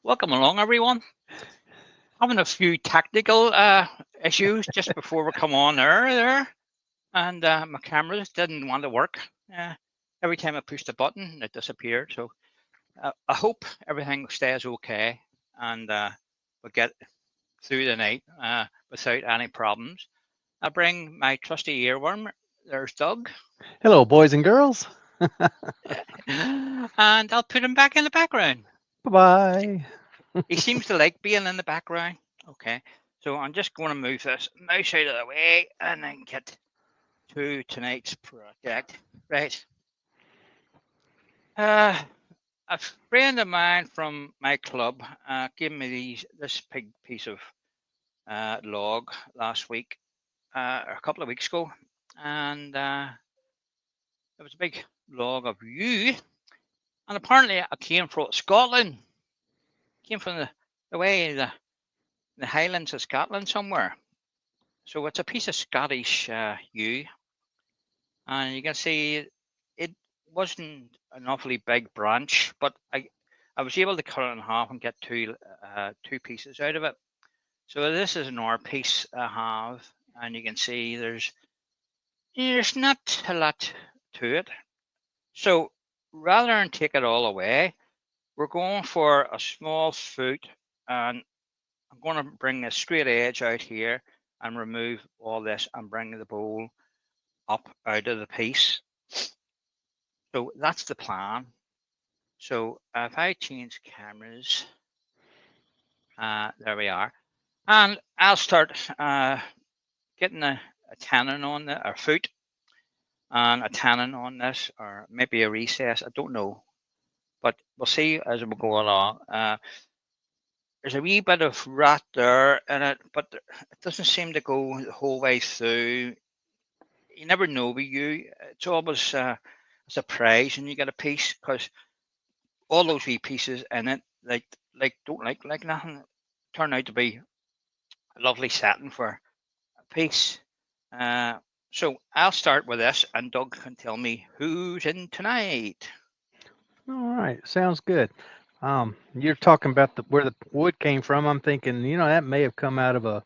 Welcome along, everyone. Having a few technical issues just before we come on there, and my cameras didn't want to work. Uh, every time I pushed the button, it disappeared. So I hope everything stays okay, and we'll get through the night without any problems. I bring my trusty earworm. There's Doug, Hello, boys and girls. and I'll put him back in the background. Bye-bye. He seems to like being in the background. Okay, so I'm just going to move this mouse out of the way and then get to tonight's project. Right. Uh, a friend of mine from my club gave me this big piece of log last week, or a couple of weeks ago, and it was a big log of you. And apparently, I came from Scotland. Came from the way the Highlands of Scotland somewhere. So it's a piece of Scottish yew, and you can see it wasn't an awfully big branch, but I was able to cut it in half and get two pieces out of it. So this is an R piece I have, and you can see there's not a lot to it. So rather than take it all away, we're going for a small foot, and I'm going to bring a straight edge out here and remove all this and bring the bowl up out of the piece. So that's the plan. So if I change cameras, there we are. And I'll start getting a tannin on the or foot and a tannin on this, or maybe a recess. I don't know, but we'll see as we go along. There's a wee bit of rat there in it, but it doesn't seem to go the whole way through. You never know with you. It's always a surprise when you get a piece because all those wee pieces in it, like don't like nothing, turn out to be a lovely setting for a piece. Uh, so I'll start with this, and Doug can tell me who's in tonight. All right, sounds good. You're talking about where the wood came from. I'm thinking, that may have come out of an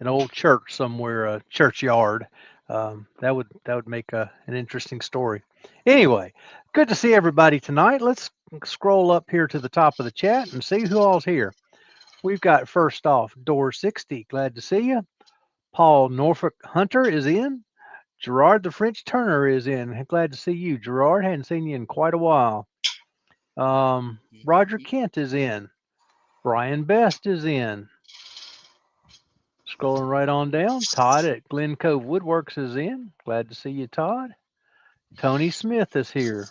old church somewhere, a churchyard. That would make an interesting story. Anyway, good to see everybody tonight. Let's scroll up here to the top of the chat and see who all's here. We've got first off Door 60. Glad to see you. Paul Norfolk Hunter is in. Gerard the French Turner is in. Glad to see you, Gerard. Hadn't seen you in quite a while. Roger Kent is in. Brian Best is in. Scrolling right on down, Todd at Glen Cove Woodworks is in. Glad to see you, Todd. Tony Smith is here.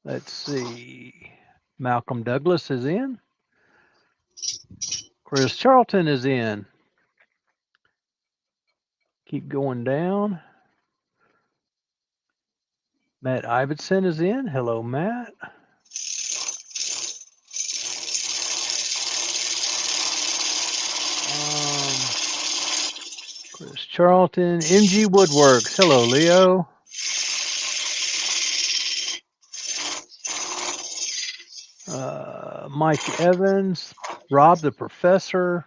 Let's see. Malcolm Douglas is in. Chris Charlton is in. Keep going down. Matt Iverson is in. Hello, Matt. Chris Charlton, MG Woodworks. Hello, Leo. Mike Evans, Rob the Professor,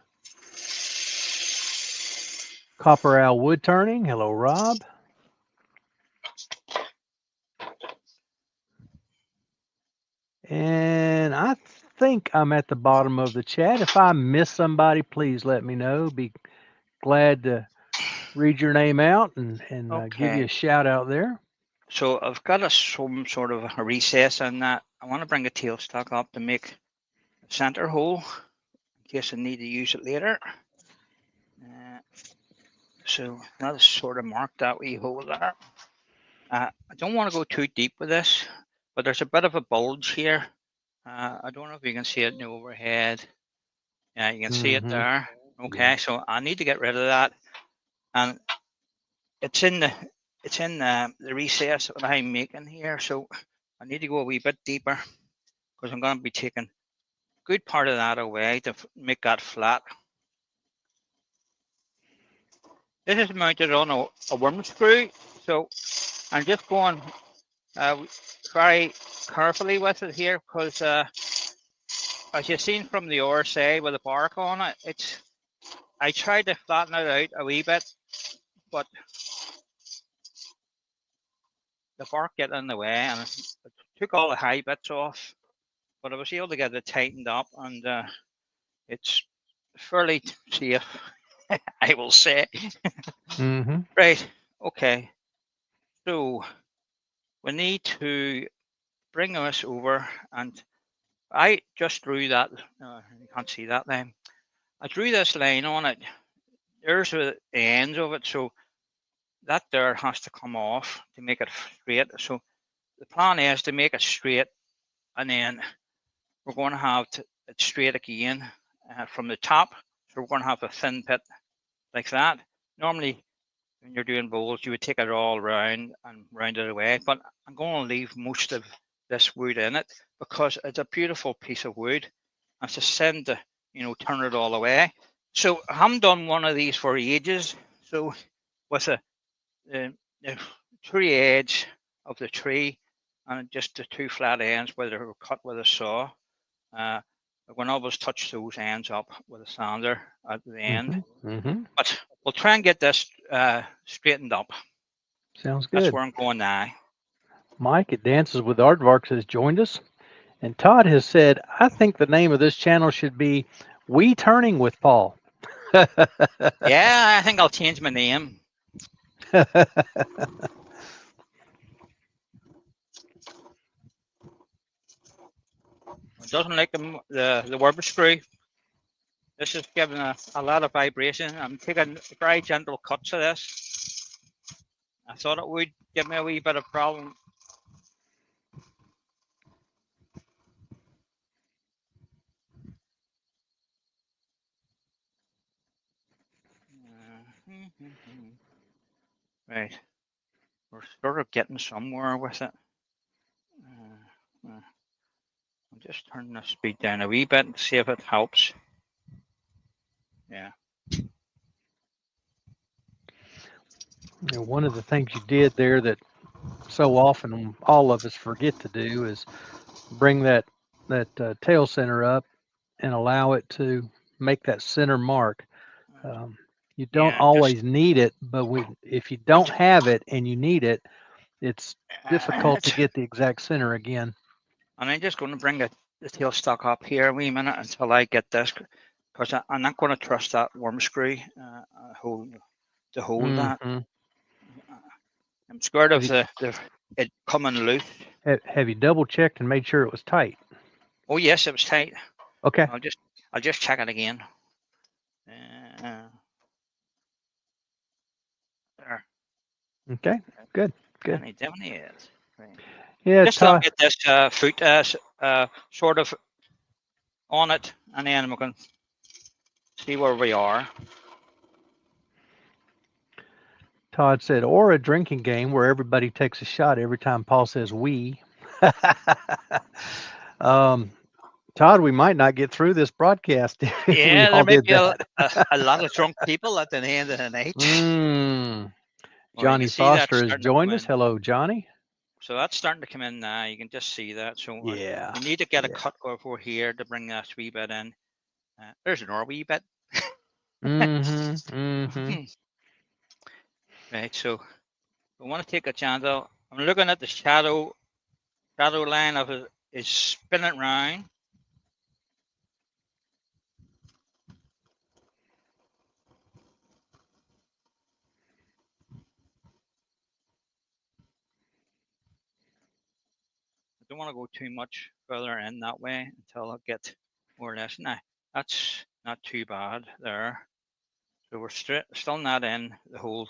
Copper Owl Wood Turning. Hello, Rob. And I think I'm at the bottom of the chat. If I miss somebody, please let me know. Be glad to read your name out and give you Okay. a shout out there. So I've got some sort of a recess in that. I want to bring a tailstock up to make a center hole in case I need to use it later. So that's sort of marked that wee hole there. I don't want to go too deep with this, but there's a bit of a bulge here. I don't know if you can see it in the overhead. Yeah, you can see it Mm-hmm. there. Okay, Yeah. so I need to get rid of that, and it's in the recess that I'm making here. So I need to go a wee bit deeper because I'm going to be taking a good part of that away to make that flat. This is mounted on a worm screw, so I'm just going very carefully with it here because as you've seen from the RSA with the bark on it, I tried to flatten it out a wee bit, but the bark get in the way and it took all the high bits off, but I was able to get it tightened up and it's fairly safe, I will say. Mm-hmm. Right, okay, so we need to bring this over, and I just drew that, you can't see that now. I drew this line on it. There's the ends of it, so that there has to come off to make it straight. So the plan is to make it straight, and then we're going to have it straight again from the top. So we're going to have a thin pit like that. Normally, when you're doing bowls, you would take it all round and round it away, but I'm going to leave most of this wood in it because it's a beautiful piece of wood. And it's a sin to, turn it all away. So I haven't done one of these for ages. So with the tree edge of the tree and just the two flat ends where they were cut with a saw, when I always touch those ends up with a sander at the end. Mm-hmm. But we'll try and get this straightened up. Sounds That's good. where I'm going now. Mike at Dances with Aardvarks has joined us. And Todd has said, I think the name of this channel should be We Turning with Paul. Yeah, I think I'll change my name. It doesn't like the rubber screw. This is giving a lot of vibration. I'm taking very gentle cuts of this. I thought it would give me a wee bit of problem. Right, we're sort of getting somewhere with it. I'm just turning the speed down a wee bit and see if it helps. Yeah. One of the things you did there that so often all of us forget to do is bring that tail center up and allow it to make that center mark. You don't Yeah, always need it, but if you don't have it and you need it, it's difficult to get the exact center again. And I'm just going to bring the tailstock up here a wee minute until I get this, because I'm not going to trust that worm screw to hold that. I'm scared of it coming loose. Have you double checked and made sure it was tight? Oh yes, it was tight. Okay. I'll just check it again. There. Okay. Good. Good. Definitely is. Right. Yeah. Just to get this foot sort of on it, and then we can see where we are. Todd said, or a drinking game where everybody takes a shot every time Paul says we. Todd, we might not get through this broadcast if we all did that. a lot of drunk people at the end of the night. Johnny Foster has joined us. Hello, Johnny. So that's starting to come in now. You can just see that. So yeah, we need to get a cut over here to bring that wee bit in. There's another wee bit. Right, so we want to take a chance out. I'm looking at the shadow line of it is spinning round. I don't want to go too much further in that way until I get more or less. Now, that's not too bad there. So we're still not in the whole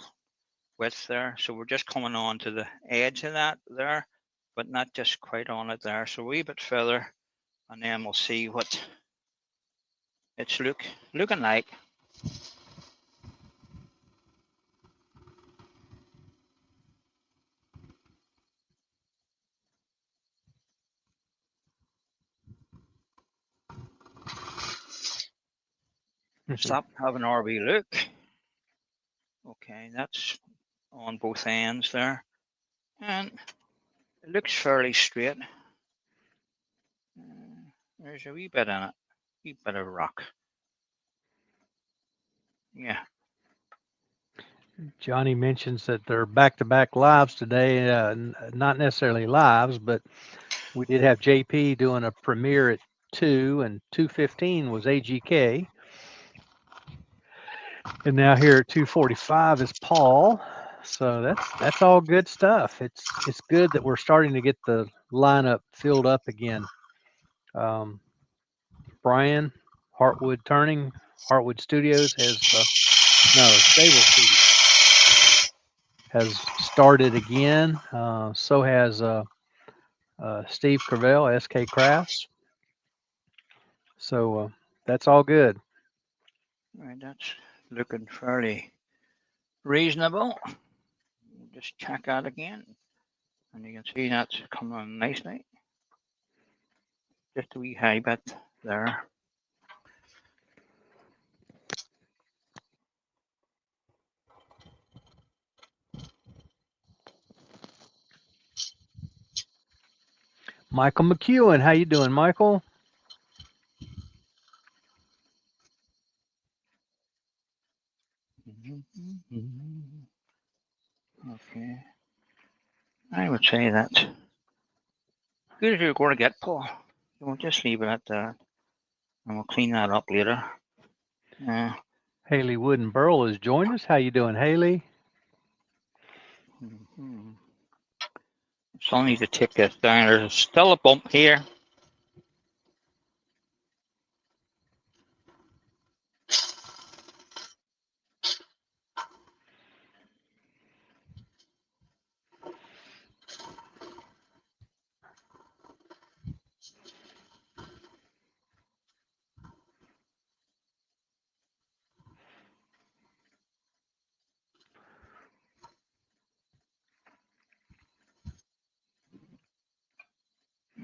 width there. So we're just coming on to the edge of that there, but not just quite on it there. So a wee bit further, and then we'll see what it's looking like. Stop having our wee look. Okay, that's on both ends there. And It looks fairly straight. There's a wee bit in it, wee bit of rock. Yeah. Johnny mentions that they're back-to-back lives today. Not necessarily lives, but we did have JP doing a premiere at 2, and 2:15 was AGK. And now here at 2:45 is Paul. So that's all good stuff. It's good that we're starting to get the lineup filled up again. Brian, Heartwood Turning, Heartwood Studios Stable Studios has started again. So has Steve Cravell, SK Crafts. So that's all good. Right, that's looking fairly reasonable. Just check that again, and you can see that's coming on nicely. Just a wee high bit there. Michael McEwen, how you doing, Michael? Okay. I would say that's good as you're going to get, Paul. We'll just leave it at that, and we'll clean that up later. Haley Wooden Burl has joined us. How you doing, Haley? So I need to take this down. There's still a bump here.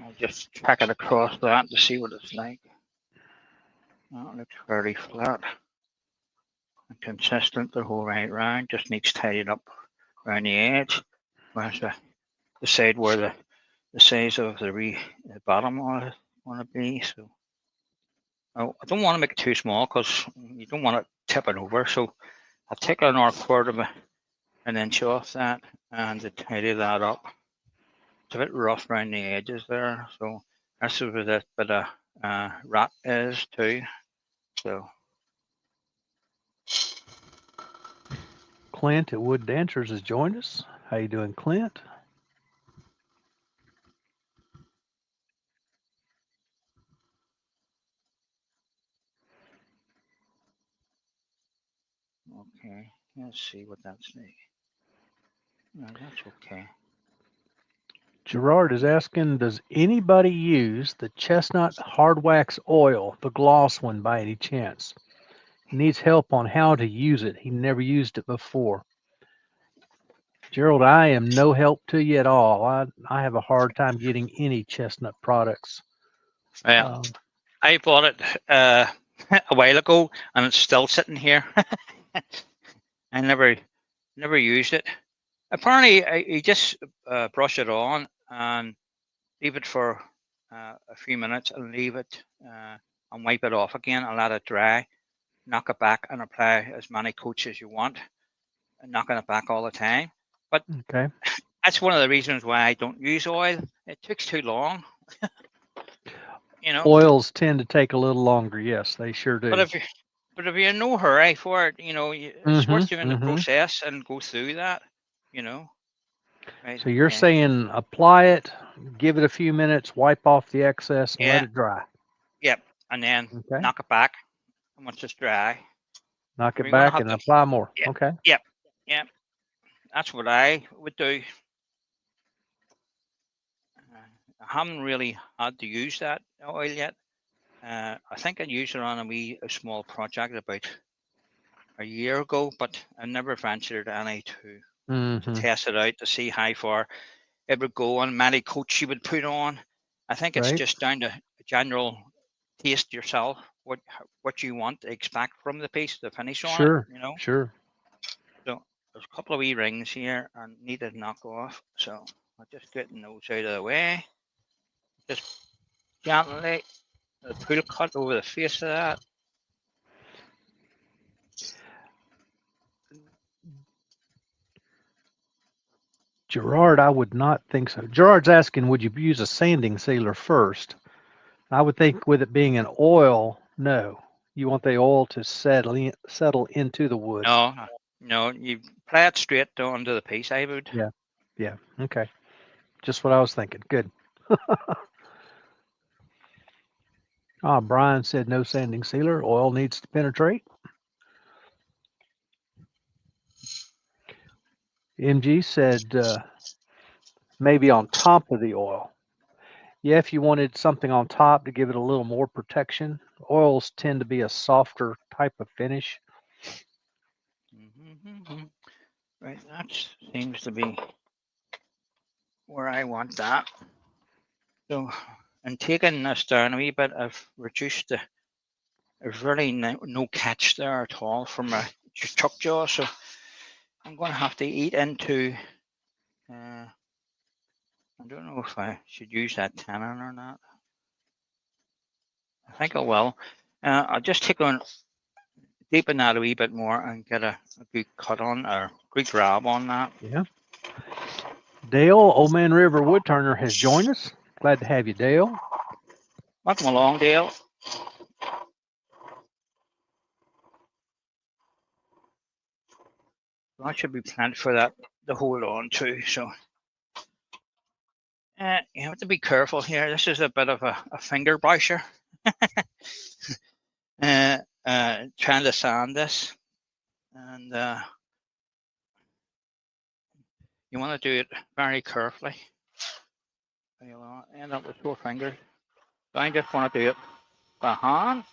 I'll just track it across that to see what it's like. That looks fairly flat and consistent the whole right round. Just needs tidied up around the edge. Where's the side where the size of the bottom want to be. So I don't want to make it too small because you don't want it tipping over. So I'll take another quarter of an inch off that and to tidy that up. It's a bit rough around the edges there, so that's where that bit of rat is too. So Clint at Wood Dancers has joined us. How you doing, Clint? okay, let's see what that's like. No, that's okay. Gerard is asking, does anybody use the chestnut hard wax oil, the gloss one, by any chance? He needs help on how to use it. He never used it before. Gerald, I am no help to you at all. I have a hard time getting any chestnut products. Well, I bought it a while ago, and it's still sitting here. I never used it. Apparently, you just brush it on and leave it for a few minutes and leave it and wipe it off again and let it dry. Knock it back and apply as many coats as you want, and knocking it back all the time. But okay, that's one of the reasons why I don't use oil. It takes too long. You know. Oils tend to take a little longer. Yes, they sure do. But if you're in no hurry for it, it's worth doing the process and go through that. Right. So you're saying apply it, give it a few minutes, wipe off the excess, and let it dry. Yep, and then knock it back. And once it's dry, knock it back and apply more. Yep, okay. Yep. That's what I would do. I haven't really had to use that oil yet. I think I used it on a small project about a year ago, but I never ventured any to test it out to see how far it would go and many coats you would put on. I think it's just down to general taste yourself, what you want to expect from the piece, the finish on it. Sure. So there's a couple of wee rings here I need to knock off. So just getting those out of the way. Just gently the pool cut over the face of that. Gerard, I would not think so. Gerard's asking, would you use a sanding sealer first? I would think with it being an oil, no. You want the oil to settle into the wood. No, no, you apply it straight onto the piece. I would. Yeah. Yeah. Okay. Just what I was thinking. Good. Brian said no sanding sealer. Oil needs to penetrate. MG said maybe on top of the oil. Yeah, if you wanted something on top to give it a little more protection. Oils tend to be a softer type of finish. Right, that seems to be where I want that. So, and taking this down a wee bit, I've reduced there's really no catch there at all from a chuck jaw, so I'm going to have to eat into. I don't know if I should use that tenon or not. I think I will. I'll just take on deepen that a wee bit more and get a good cut on or good grab on that. Yeah. Dale, Old Man River Woodturner, has joined us. Glad to have you, Dale. Welcome along, Dale. I should be planned for that to hold on to. So you have to be careful here. This is a bit of a finger brusher. Trying to sand this, and you want to do it very carefully. You'll end up with sore fingers. So I just want to do it by hand.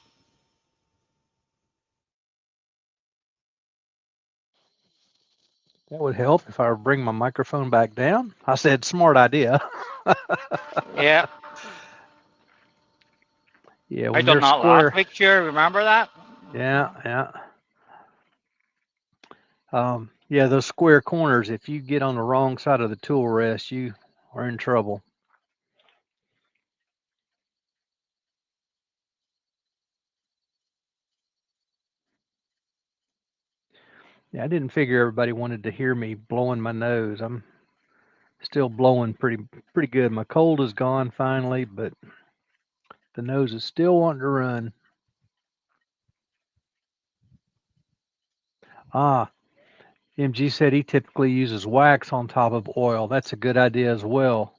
That would help if I bring my microphone back down. I said, smart idea. Yeah. Yeah, I when done they're that square. last week, sure. Remember that? Yeah, yeah. Yeah, those square corners, if you get on the wrong side of the tool rest, you are in trouble. Yeah, I didn't figure everybody wanted to hear me blowing my nose. I'm still blowing pretty good. My cold is gone finally, but the nose is still wanting to run. MG said he typically uses wax on top of oil. That's a good idea as well.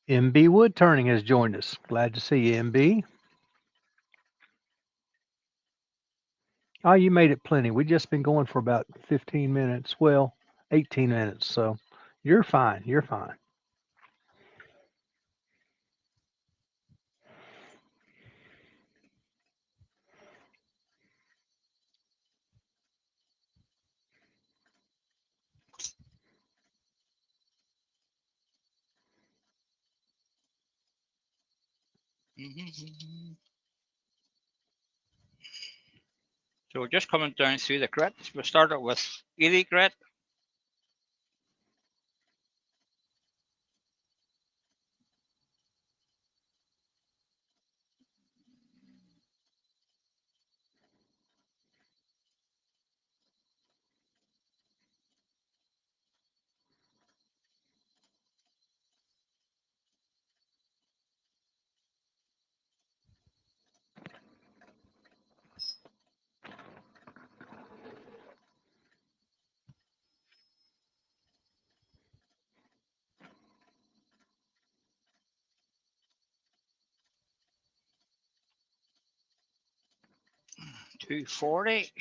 MB Wood Turning has joined us. Glad to see you, MB. Oh, you made it plenty. We've just been going for about 15 minutes. Well, 18 minutes. So you're fine. You're fine. So we're just coming down through the grit. We started with 80 grit. $240.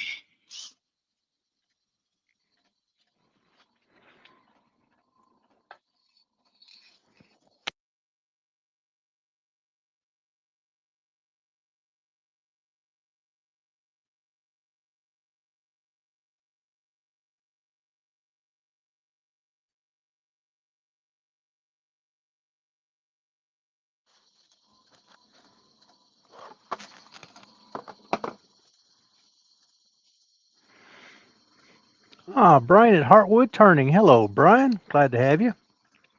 Ah, Brian at Heartwood Turning. Hello, Brian. Glad to have you.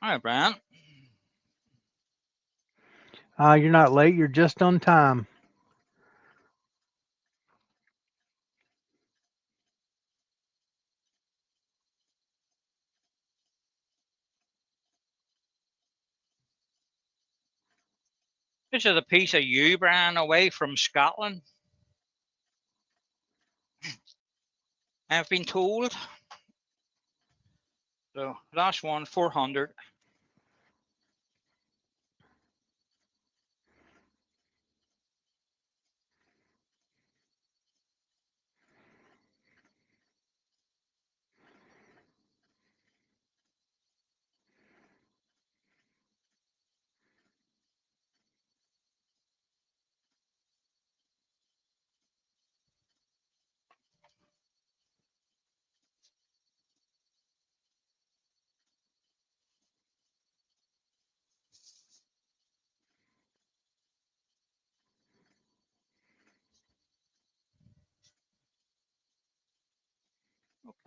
Hi, Brian. You're not late. You're just on time. This is a piece of you, Brian, away from Scotland. I've been told. So last one, 400.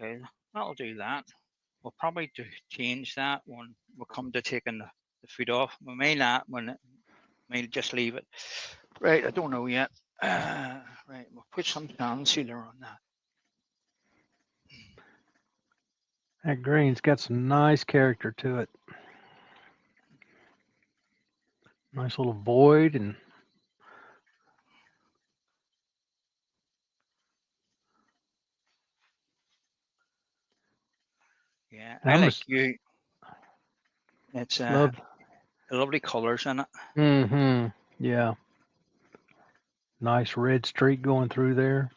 Okay, that'll do that. We'll probably change that when we come to taking the food off. We may not, may just leave it. Right, I don't know yet. Right, we'll put some concealer on that. That green's got some nice character to it. Nice little void and Yeah, I I like must you. It's love. lovely colors in it. Mm-hmm. Yeah. Nice red streak going through there.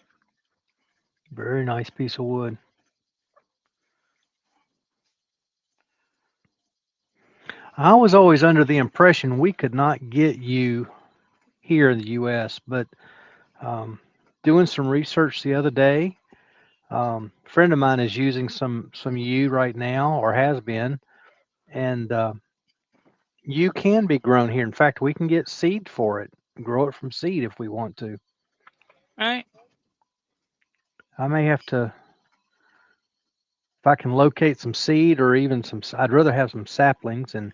Very nice piece of wood. I was always under the impression we could not get you here in the U.S., but doing some research the other day, a friend of mine is using some yew right now, or has been, and yew can be grown here. In fact, we can get seed for it, grow it from seed if we want to. Right. I may have to, if I can locate some seed or even some. I'd rather have some saplings and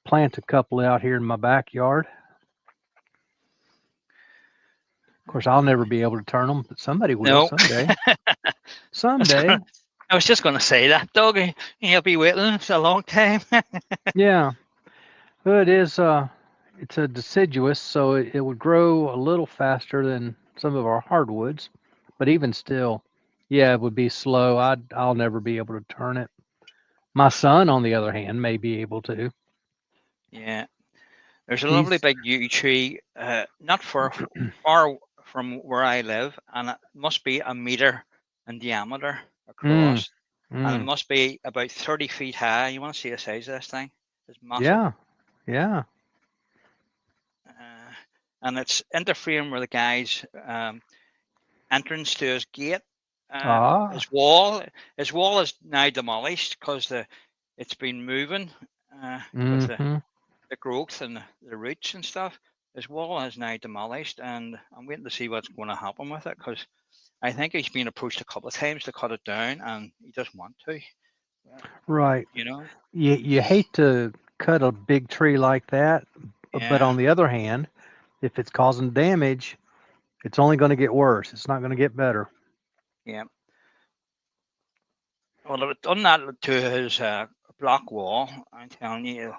plant a couple out here in my backyard. Of course, I'll never be able to turn them, but somebody will No. someday. Someday. I was just going to say that, dog. You'll be waiting for a long time. Yeah. Well, it is. It's a deciduous, so it would grow a little faster than some of our hardwoods, but even still, yeah, it would be slow. I'll never be able to turn it. My son, on the other hand, may be able to. Yeah. There's a lovely He's big yew tree, not far from where I live, and it must be a meter in diameter mm, across, and it mm, must be about 30 feet high. You want to see the size of this thing? It's massive. yeah, yeah. Uh, and it's interfering with the guy's entrance to his gate. Ah, His wall is now demolished because it's been moving with mm-hmm. the growth and the roots and stuff. His wall is now demolished, and I'm waiting to see what's going to happen with it because I think he's been approached a couple of times to cut it down, and he doesn't want to. Right. You know? You hate to cut a big tree like that, but Yeah, on the other hand, if it's causing damage, it's only going to get worse. It's not going to get better. yeah. Well, I've done that to his block wall. I'm telling you,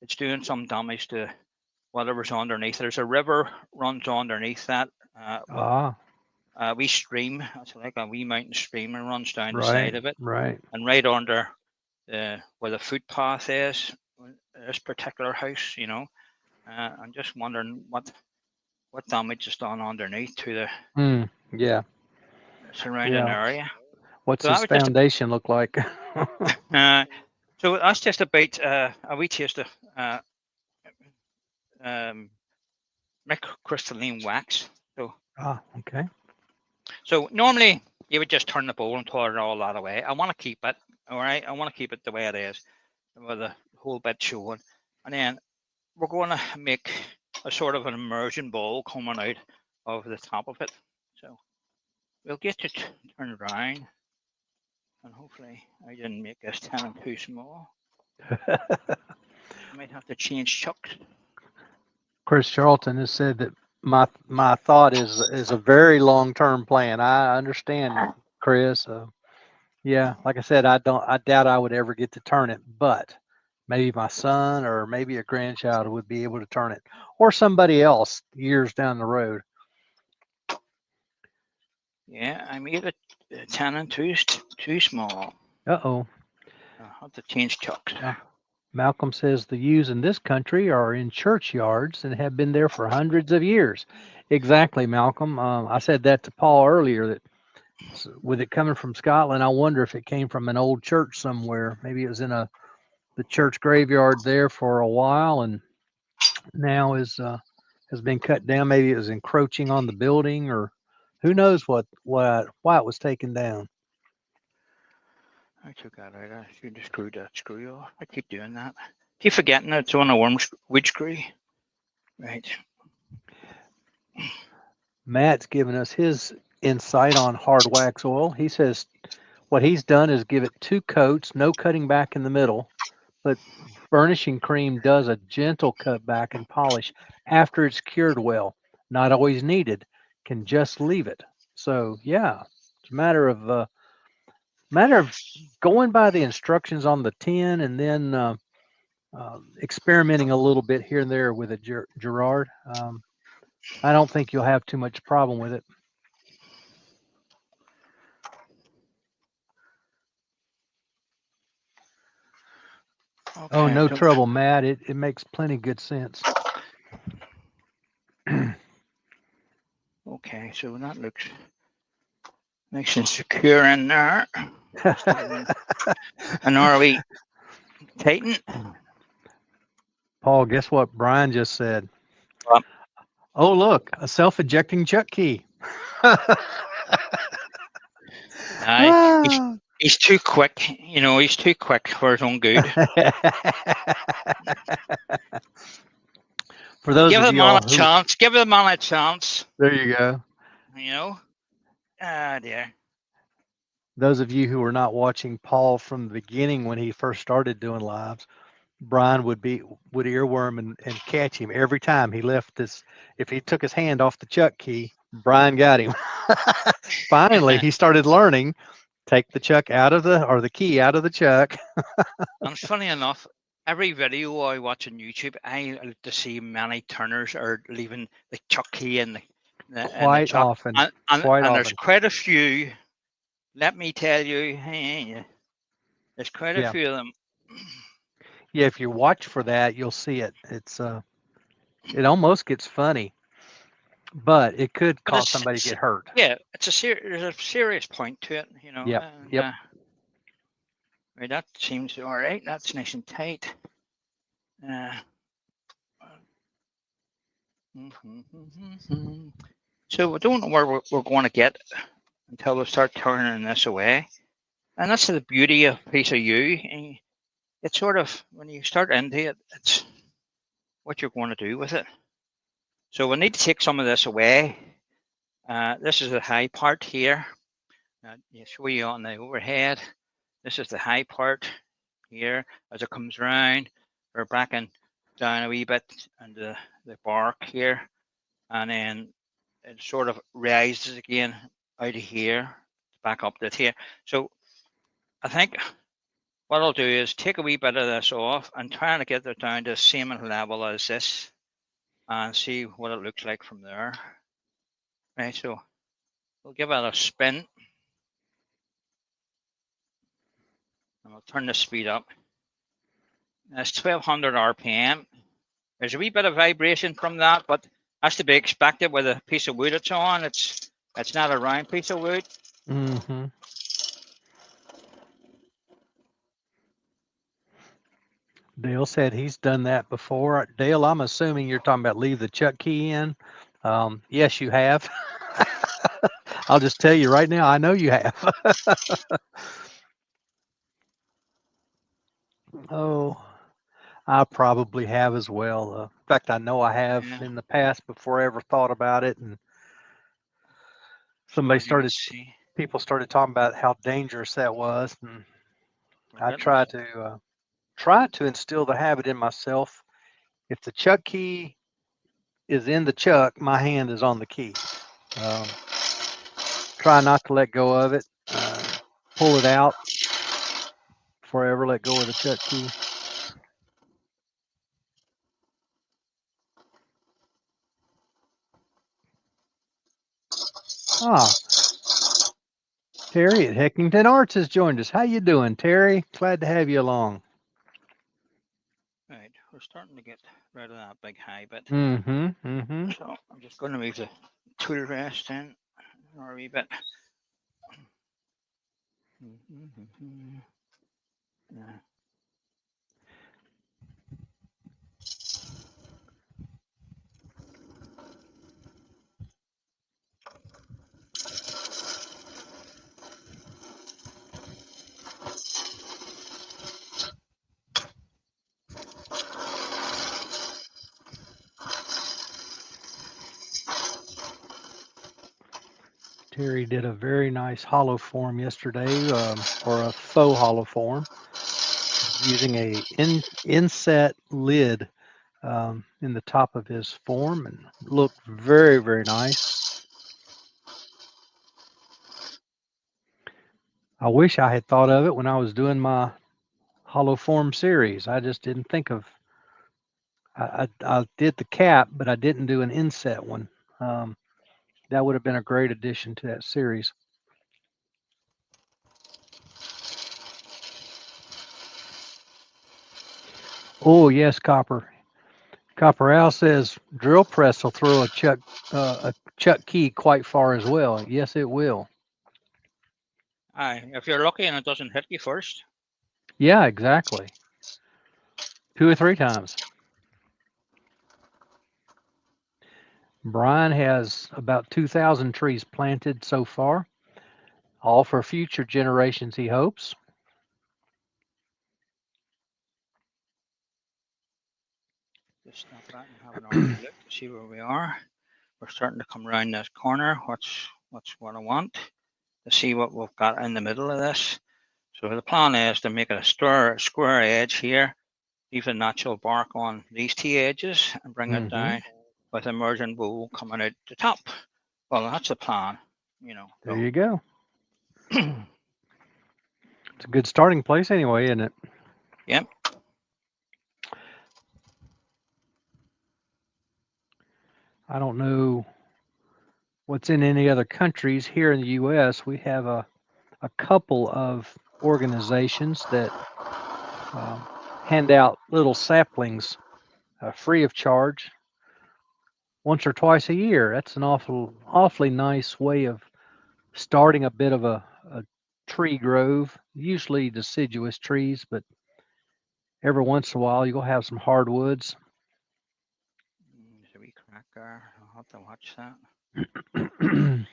it's doing some damage to whatever's underneath. There's a river runs underneath that. Ah, A wee stream. It's like a wee mountain stream and runs down the right, side of it, right. and right under where the footpath is, this particular house. I'm just wondering what damage is done underneath to the Mm, yeah, surrounding yeah. area. What's So that his was just foundation look like? uh, so that's just about a wee taste of um, crystalline wax. So Ah, okay. normally you would just turn the bowl and pour it all that away. I want to keep it. All right, I want to keep it the way it is, with the whole bit showing, and then we're going to make a sort of an immersion bowl coming out of the top of it. So we'll get it turned around. And hopefully I didn't make this tenon too small. I might have to change chucks. Chris Charlton has said that my thought is a very long term plan. I understand, Chris. Yeah, like I said, I doubt I would ever get to turn it, but maybe my son or maybe a grandchild would be able to turn it, or somebody else years down the road. Yeah, I made it tenon too small. Uh-oh. I'll have to change chucks. Malcolm says the ewes in this country are in churchyards and have been there for hundreds of years. Exactly, Malcolm. I said that to Paul earlier that with it coming from Scotland, I wonder if it came from an old church somewhere. Maybe it was in the church graveyard there for a while, and now has been cut down. Maybe it was encroaching on the building, or who knows why it was taken down. I took that out. I should have screwed that screw off. I keep doing that. Keep forgetting it's on a wood screw. Right. Matt's given us his insight on hard wax oil. He says what he's done is give it 2 coats, no cutting back in the middle, but burnishing cream does a gentle cut back and polish after it's cured well. Not always needed. Can just leave it. So yeah, it's a matter of going by the instructions on the tin and then experimenting a little bit here and there with a Gerard. I don't think you'll have too much problem with it. Okay, Oh, no trouble, Matt. It makes plenty good sense. Okay, so that looks nice and secure in there. And are we tighten? Paul, guess what Brian just said? What? Oh, look, a self-ejecting chuck key. He's too quick. You know, he's too quick for his own good. For those Give of the you man all a chance. Give the man a chance. There you go. You know? Ah, dear. Those of you who are not watching Paul from the beginning when he first started doing lives, Brian would earworm and catch him every time he left this. If he took his hand off the chuck key, Brian got him. Finally, he started learning. Take the chuck out of the key out of the chuck. And funny enough, every video I watch on YouTube, I like to see many turners are leaving the chuck key in the chuck. Often. And often. there's quite a few. Let me tell you, there's quite a few of them. Yeah, if you watch for that, you'll see it. It almost gets funny, but it could cause somebody to get hurt. Yeah, there's a serious point to it, you know. Yep. Right, that seems all right. That's nice and tight. So we don't know where we're going to get until we start turning this away. And that's the beauty of a piece of yew. It's sort of, when you start into it, it's what you're going to do with it. So we need to take some of this away. This is the high part here. You show you on the overhead. This is the high part here. As it comes round, we're backing down a wee bit and the bark here. And then it sort of rises again out of here, back up to here. So I think what I'll do is take a wee bit of this off and try to get it down to the same level as this and see what it looks like from there. Right, so we'll give it a spin. And we'll turn the speed up. That's 1200 RPM. There's a wee bit of vibration from that, but that's to be expected with a piece of wood it's on. It's not a round piece of wood. Mm-hmm. Dale said he's done that before. Dale, I'm assuming you're talking about leave the chuck key in. Yes, you have. I'll just tell you right now, I know you have. Oh, I probably have as well. In fact, I know I have in the past before I ever thought about it. And somebody started people started talking about how dangerous that was, and My I goodness. try to instill the habit in myself. If the chuck key is in the chuck, my hand is on the key. Um, try not to let go of it. Pull it out before I ever let go of the chuck key. Ah, Terry at Heckington Arts has joined us. How you doing, Terry? Glad to have you along. Right, we're starting to get rid of that big high bit. Mm-hmm. Mm-hmm. So I'm just going to move the tool rest in or a wee bit. Yeah. Terry did a very nice hollow form yesterday, or a faux hollow form, using a inset lid in the top of his form, and looked very, very nice. I wish I had thought of it when I was doing my hollow form series. I just didn't think of. I did the cap, but I didn't do an inset one. Um, that would have been a great addition to that series. Oh yes, Copper. Copper Al says drill press will throw a chuck key quite far as well. Yes, it will. Aye, if you're lucky and it doesn't hit you first. Yeah, exactly. 2 or 3 times. Brian has about 2,000 trees planted so far, all for future generations, he hopes. Just stop that and have another wee look to see where we are. We're starting to come around this corner. What's what I want to see what we've got in the middle of this. So the plan is to make it a square edge here, leave the natural bark on these 2 edges and bring it down with a merging bowl coming out the top. Well, that's the plan, you know. There you go. It's a good starting place anyway, isn't it? Yep. I don't know what's in any other countries. Here in the U.S., we have a couple of organizations that hand out little saplings free of charge once or twice a year. That's an awfully nice way of starting a bit of a tree grove, usually deciduous trees, but every once in a while you'll have some hardwoods. There's a wee crack there. I'll have to watch that.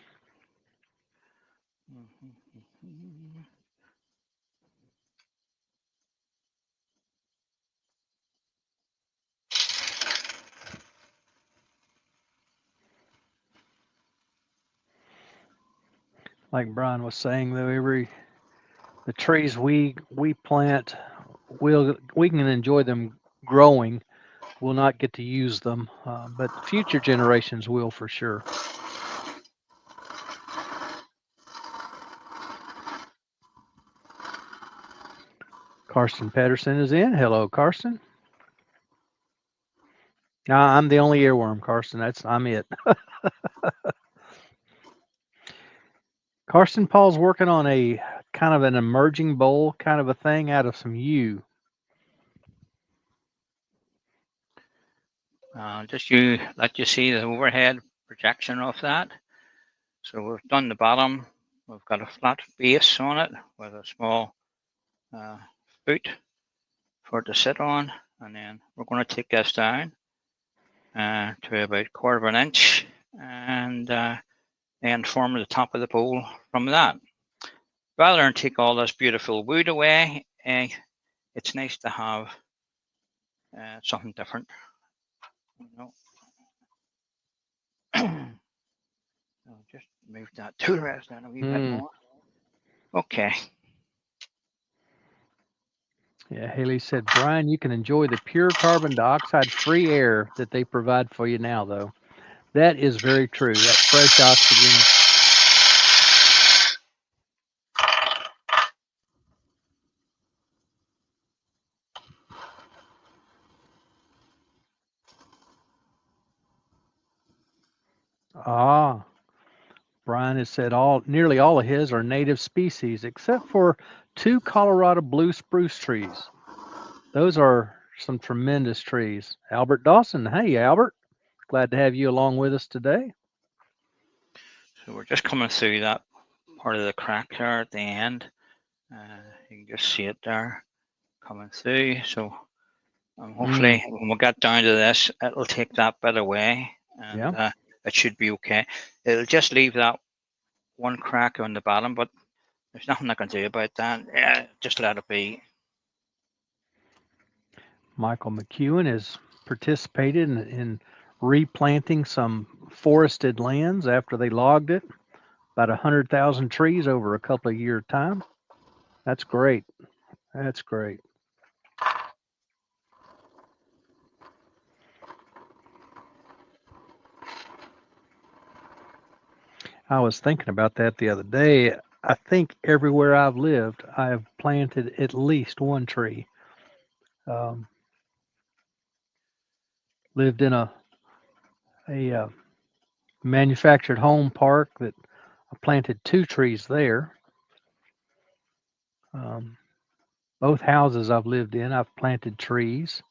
Like Brian was saying, though, the trees we plant, we can enjoy them growing. We'll not get to use them, but future generations will for sure. Karsten Pedersen is in. Hello, Karsten. I'm the only earworm, Karsten. I'm it. Karsten Paul's working on a kind of an emerging bowl kind of a thing out of some yew. Just let you see the overhead projection of that. So we've done the bottom. We've got a flat base on it with a small foot for it to sit on, and then we're going to take this down to about 1/4 of an inch, and then form the top of the bowl from that. Rather than take all this beautiful wood away, it's nice to have something different. You know. I'll just Move that tool rest down a wee bit Mm. more. Okay. Yeah, Haley said, Brian, you can enjoy the pure carbon dioxide free air that they provide for you now, though. That is very true. That fresh oxygen. Ah, Brian has said nearly all of his are native species, except for 2 Colorado blue spruce trees. Those are some tremendous trees. Albert Dawson. Hey, Albert. Glad to have you along with us today. So we're just coming through that part of the crack there at the end. You can just see it there coming through. So hopefully when we get down to this, it'll take that bit away, and Yeah. it should be okay. It'll just leave that one crack on the bottom, but there's nothing I can do about that. Yeah, just let it be. Michael McEwen has participated in replanting some forested lands after they logged it. About 100,000 trees over a couple of year time. That's great. That's great. I was thinking about that the other day. I think everywhere I've lived, I've planted at least one tree. Um, lived in a manufactured home park that I planted 2 trees there. Both houses I've lived in, I've planted trees.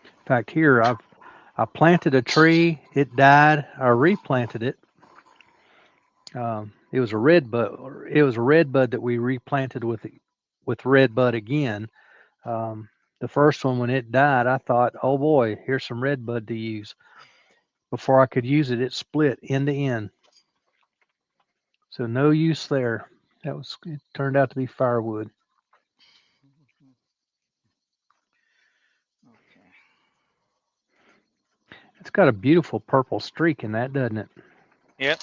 In fact, here I planted a tree. It died. I replanted it. It was a red bud. It was a red bud that we replanted with red bud again. The first one, when it died, I thought, "Oh boy, here's some red bud to use." Before I could use it, it split end to end. So no use there. It turned out to be firewood. Okay. It's got a beautiful purple streak in that, doesn't it? Yep.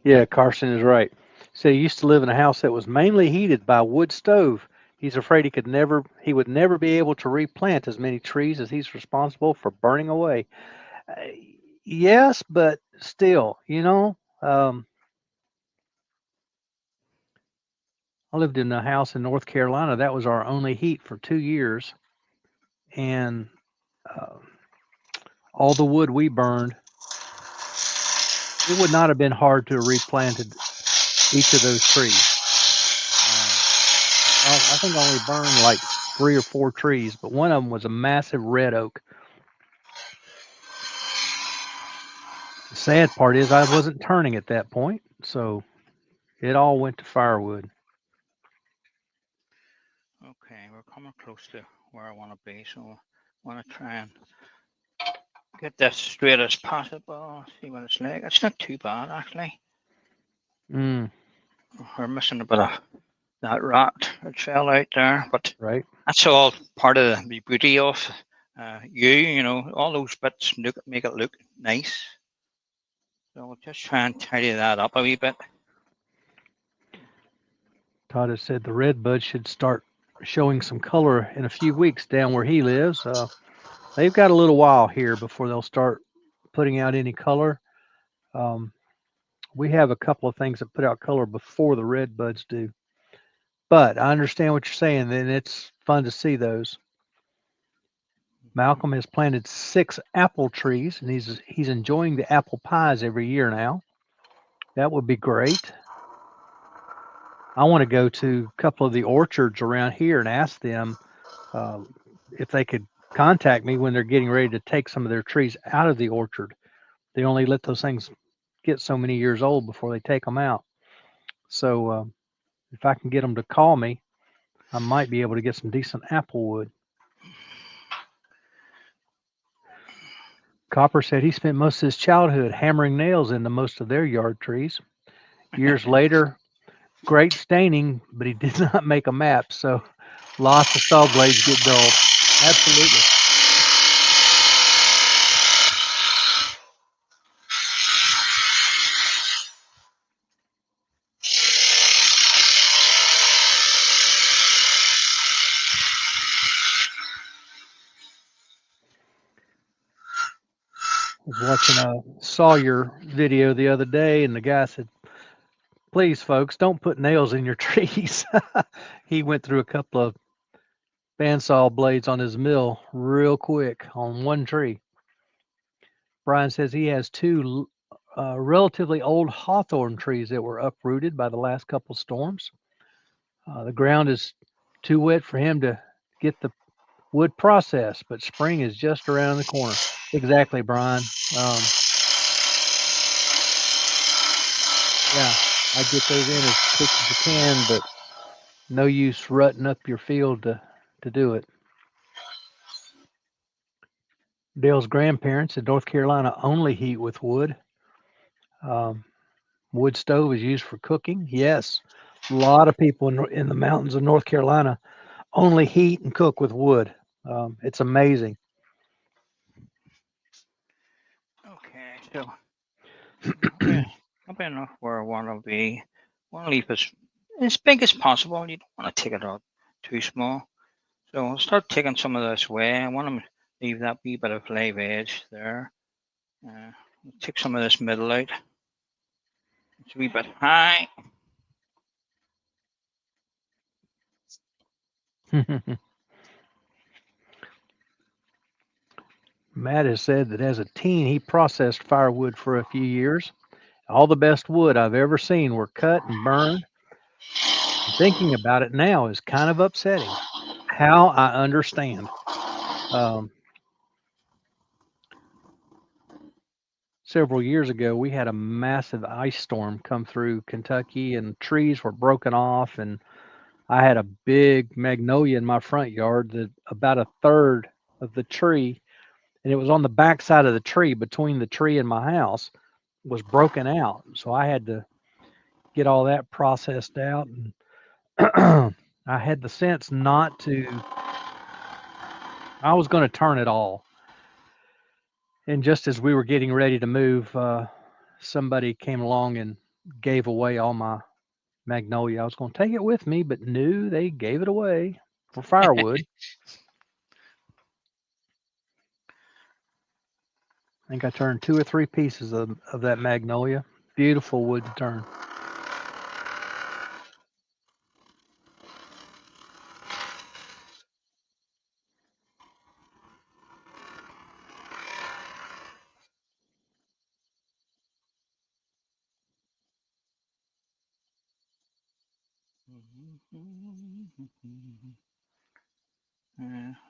Yeah, Carson is right. So he used to live in a house that was mainly heated by wood stove. He's afraid he would never be able to replant as many trees as he's responsible for burning away. Uh, yes, but still, I lived in a house in North Carolina. That was our only heat for 2 years, and uh, all the wood we burned, it would not have been hard to have replanted each of those trees. I think I only burned like 3 or 4 trees, but one of them was a massive red oak. The sad part is I wasn't turning at that point, so it all went to firewood. Okay, we're coming close to where I want to be, so I want to try and get this straight as possible. See what it's like. It's not too bad actually. Mm, We're missing a bit of that rot that fell out there, but right. that's all part of the beauty of all those bits make it look nice. So we'll just try and tidy that up a wee bit. Todd has said the red bud should start showing some color in a few weeks down where he lives. They've got a little while here before they'll start putting out any color. Um, we have a couple of things that put out color before the red buds do. But I understand what you're saying, and it's fun to see those. Malcolm has planted 6 apple trees, and he's enjoying the apple pies every year now. That would be great. I want to go to a couple of the orchards around here and ask them if they could contact me when they're getting ready to take some of their trees out of the orchard. They only let those things get so many years old before they take them out. So if I can get them to call me, I might be able to get some decent apple wood. Copper said he spent most of his childhood hammering nails into most of their yard trees. Years later, great staining, but he did not make a map, so lots of saw blades get dulled. Absolutely. I was watching a Sawyer video the other day, and the guy said, "Please, folks, don't put nails in your trees." He went through a couple of bandsaw blades on his mill real quick on one tree. Brian says he has two relatively old hawthorn trees that were uprooted by the last couple storms. The ground is too wet for him to get the wood processed, but spring is just around the corner. Exactly, Brian. Yeah, I get those in as quick as you can, but no use rutting up your field to do it. Dale's grandparents in North Carolina only heat with wood. Wood stove is used for cooking. Yes, a lot of people in the mountains of North Carolina only heat and cook with wood. It's amazing. Okay, so up enough where I want to be. I want to leave as big as possible. You don't want to take it out too small. So I'll start taking some of this away. I want to leave that wee bit of live edge there. Take some of this middle out. It's a wee bit high. Matt has said that as a teen, he processed firewood for a few years. All the best wood I've ever seen were cut and burned. Thinking about it now is kind of upsetting. How I understand. Several years ago, we had a massive ice storm come through Kentucky, and trees were broken off. And I had a big magnolia in my front yard that about a third of the tree, and it was on the back side of the tree between the tree and my house, was broken out. So I had to get all that processed out. And I had the sense not to, I was going to turn it all. And just as we were getting ready to move, somebody came along and gave away all my magnolia. I was going to take it with me, but no, they gave it away for firewood. I think I turned 2 or 3 pieces of that magnolia. Beautiful wood to turn.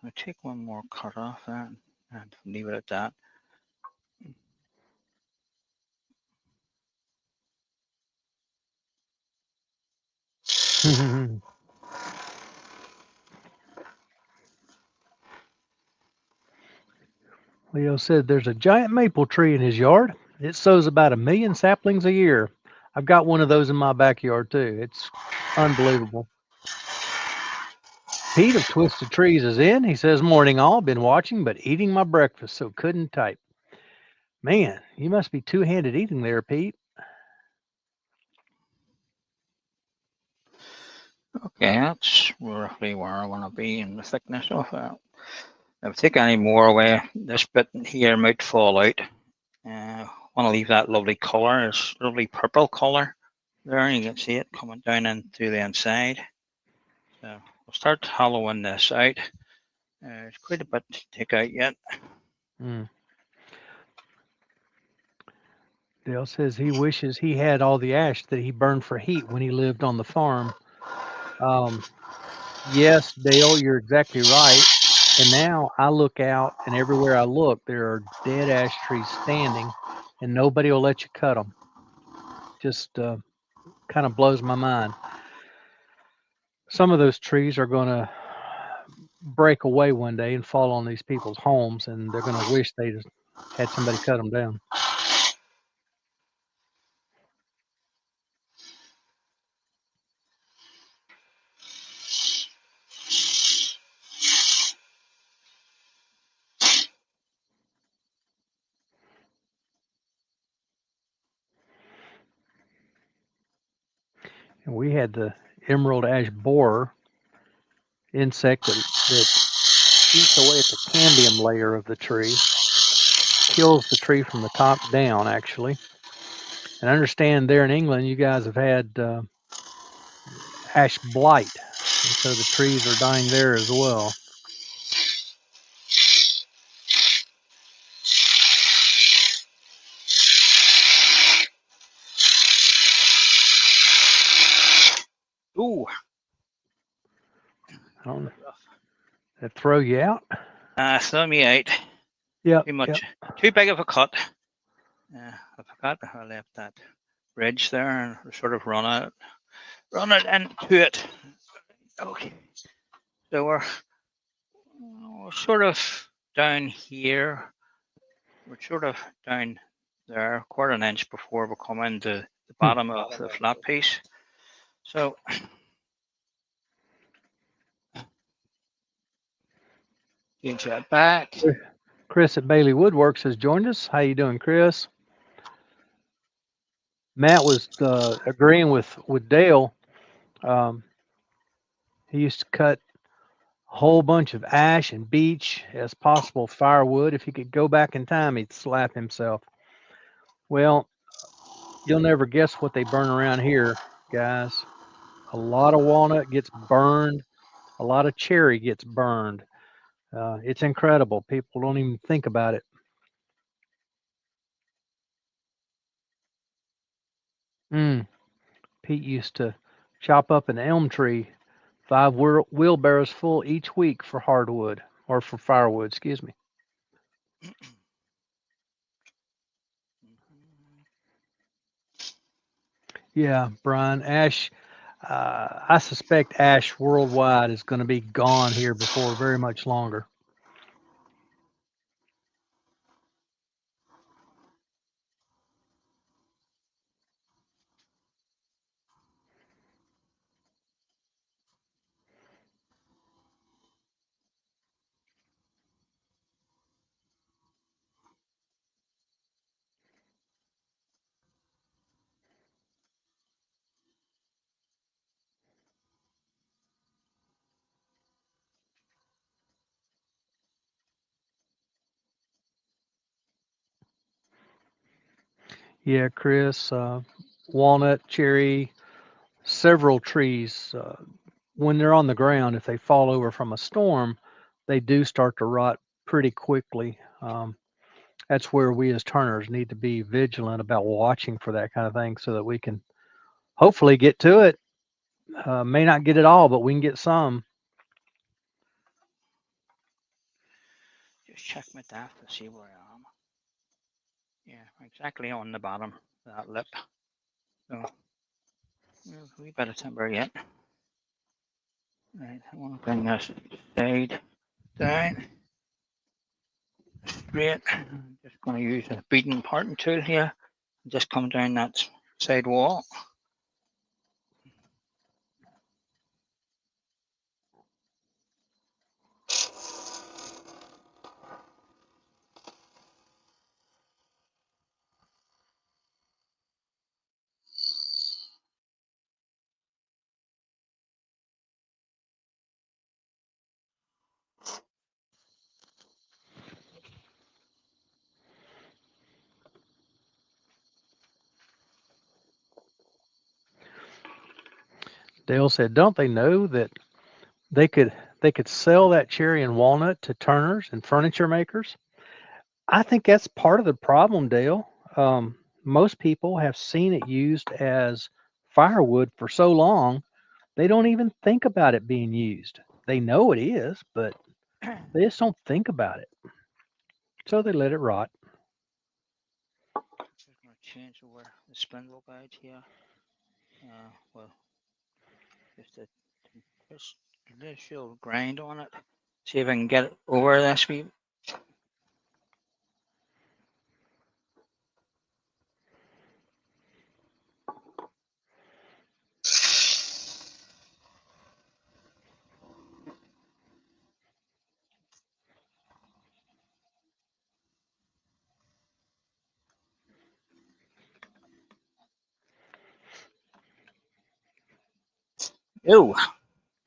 I'll take one more cut off that and leave it at that. Leo said there's a giant maple tree in his yard. It sows about 1 million saplings a year. I've got one of those in my backyard too. It's unbelievable. Pete of Twisted Trees is in. He says, "Morning all. Been watching, but eating my breakfast, so couldn't type." Man, you must be two-handed eating there, Pete. Okay, that's roughly where I want to be in the thickness of it. If I take any more away, this bit here might fall out. I want to leave that lovely colour, this lovely purple colour there. You can see it coming down into the inside. So we'll start hollowing this out. There's quite a bit to take out yet. Dale says he wishes he had all the ash that he burned for heat when he lived on the farm. Yes, Dale, you're exactly right. And now I look out, and everywhere I look, there are dead ash trees standing, and nobody will let you cut them. Just kind of blows my mind. Some of those trees are going to break away one day and fall on these people's homes, and they're going to wish they had somebody cut them down. And we had the emerald ash borer insect that eats away at the cambium layer of the tree, kills the tree from the top down, actually. And I understand there in England, you guys have had ash blight, and so the trees are dying there as well. Ooh. I don't know. That throw you out? Throw me out. Yeah. Too much. Too big of a cut. I forgot I left that bridge there and sort of run it into it. Okay. So we're sort of down here. We're sort of down there, quarter an inch before we come into the bottom of the flat piece. So change that back. Chris at Bailey Woodworks has joined us. How you doing, Chris? Matt was agreeing with Dale. He used to cut a whole bunch of ash and beech as possible firewood. If he could go back in time, he'd slap himself. Well, you'll never guess what they burn around here, guys. A lot of walnut gets burned. A lot of cherry gets burned. It's incredible. People don't even think about it. Pete used to chop up an elm tree, 5 wheelbarrows full each week for hardwood or for firewood, excuse me. Yeah, Brian, ash, I suspect ash worldwide is going to be gone here before very much longer. Yeah, Chris, walnut, cherry, several trees, when they're on the ground, if they fall over from a storm, they do start to rot pretty quickly. That's where we as turners need to be vigilant about watching for that kind of thing so that we can hopefully get to it. May not get it all, but we can get some. Just check my depth to see where I am. Yeah, exactly on the bottom of that lip. So a wee bit of timber yet. Right, I want to bring this side down straight. I'm just going to use a beading parting tool here and just come down that side wall. Dale said, "Don't they know that they could sell that cherry and walnut to turners and furniture makers?" I think that's part of the problem, Dale. Most people have seen it used as firewood for so long, they don't even think about it being used. They know it is, but They just don't think about it. So they let it rot. Just gonna change over the spindle guide here. Well, just a just initial grind on it. See if I can get it over this wee. Ew,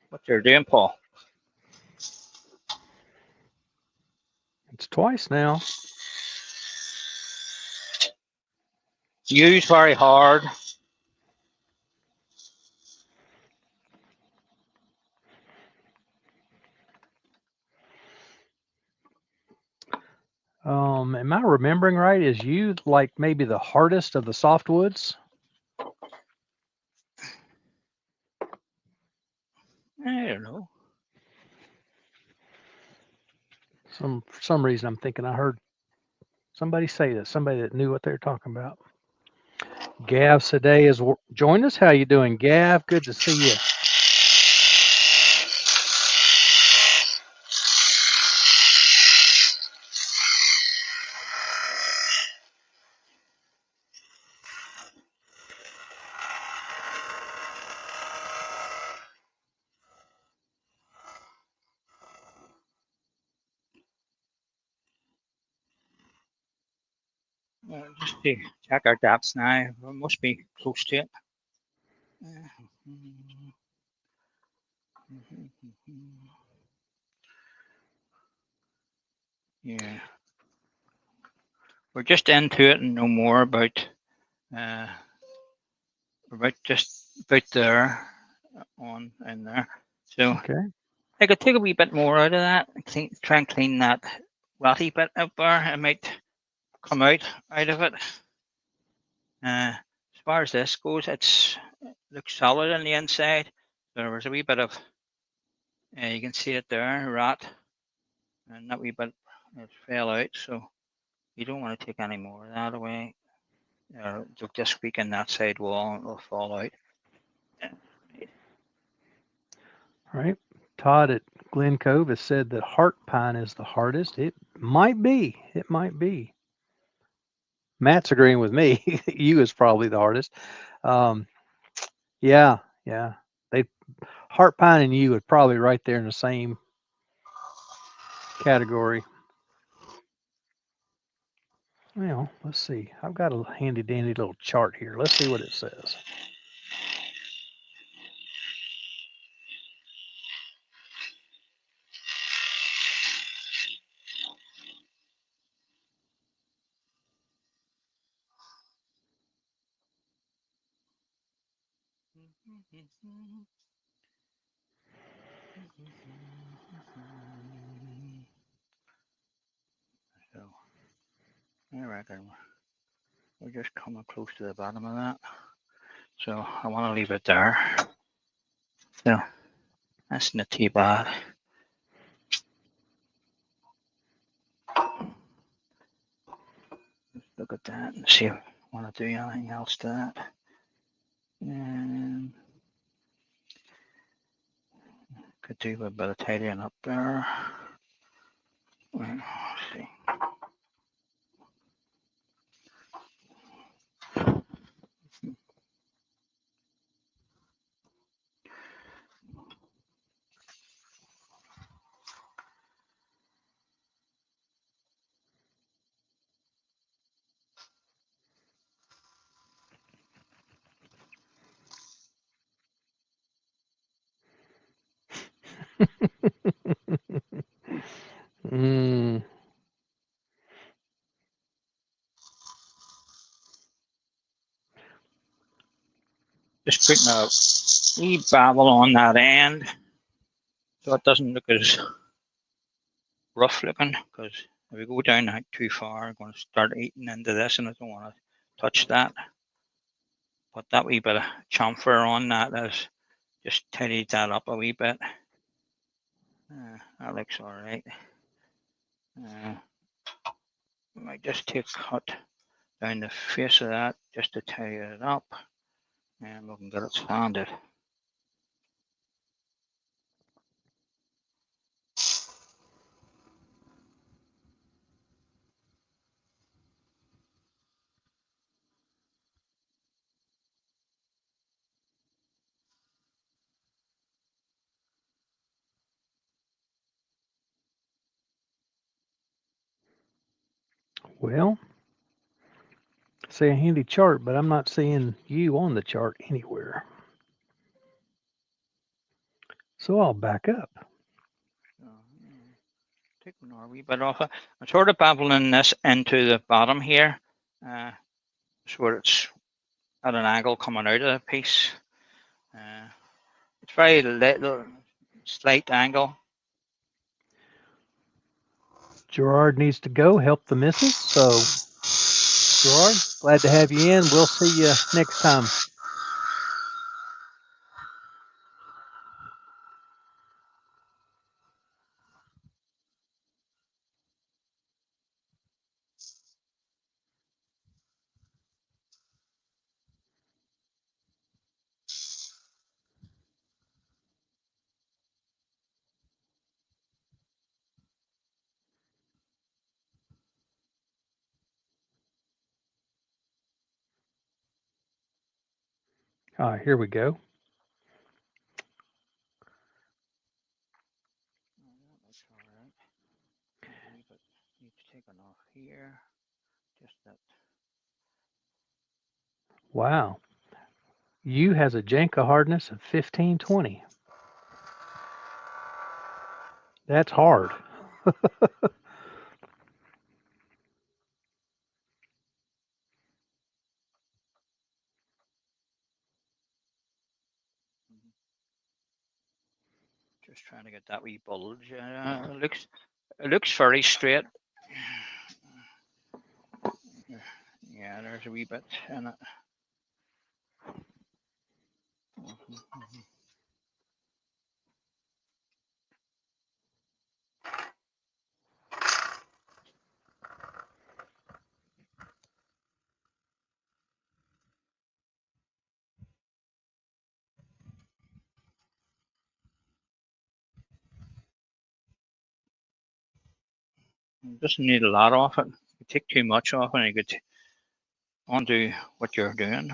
what you're doing, Paul? It's twice now. Use very hard. Am I remembering right? Is you like maybe the hardest of the softwoods? I don't know. For some reason, I'm thinking I heard somebody say that. Somebody that knew what they were talking about. Gav today has joined us. How you doing, Gav? Good to see you. Just to check our depths now. We must be close to it. Yeah. We're just into it and know more about just about there on in there. So Okay. I could take a wee bit more out of that. Try and clean that ratty bit up there. It might come out of it. As far as this goes, it looks solid on the inside. There was a wee bit of you can see it there, rat, and that wee bit it fell out. So you don't want to take any more of that away. They'll just squeak in that side wall and it'll fall out. All right. Todd at Glen Cove has said that heart pine is the hardest. It might be. It might be. Matt's agreeing with me. You is probably the hardest. Um, yeah, yeah. They heart pine and you would probably right there in the same category. Well, let's see. I've got a handy dandy little chart here. Let's see what it says. So I reckon we're just coming close to the bottom of that. So I want to leave it there. So that's not too bad. Let's look at that and see if I want to do anything else to that. And could do a bit of tidying up there. Let's see. Mm. Just putting a wee babble on that end so it doesn't look as rough looking, because if we go down too far, I'm going to start eating into this and I don't want to touch that. But that wee bit of chamfer on that has just tidied that up a wee bit. That looks all right. Might just take a cut down the face of that just to tie it up, and we can get it sanded. Well, see a handy chart, but I'm not seeing you on the chart anywhere. So I'll back up. So, take a wee bit off it. I'm sort of beveling this into the bottom here, so where it's at an angle coming out of the piece. It's very little, slight angle. Gerard needs to go help the missus. So, Gerard, glad to have you in. We'll see you next time. All right, here we go. That's all right. Need to take it off here. Just that. Wow. U has a Janka hardness of 1520. That's hard. Just trying to get that wee bulge. It looks very straight. Yeah, there's a wee bit in it. Doesn't need a lot off it. You take too much off and you could undo what you're doing.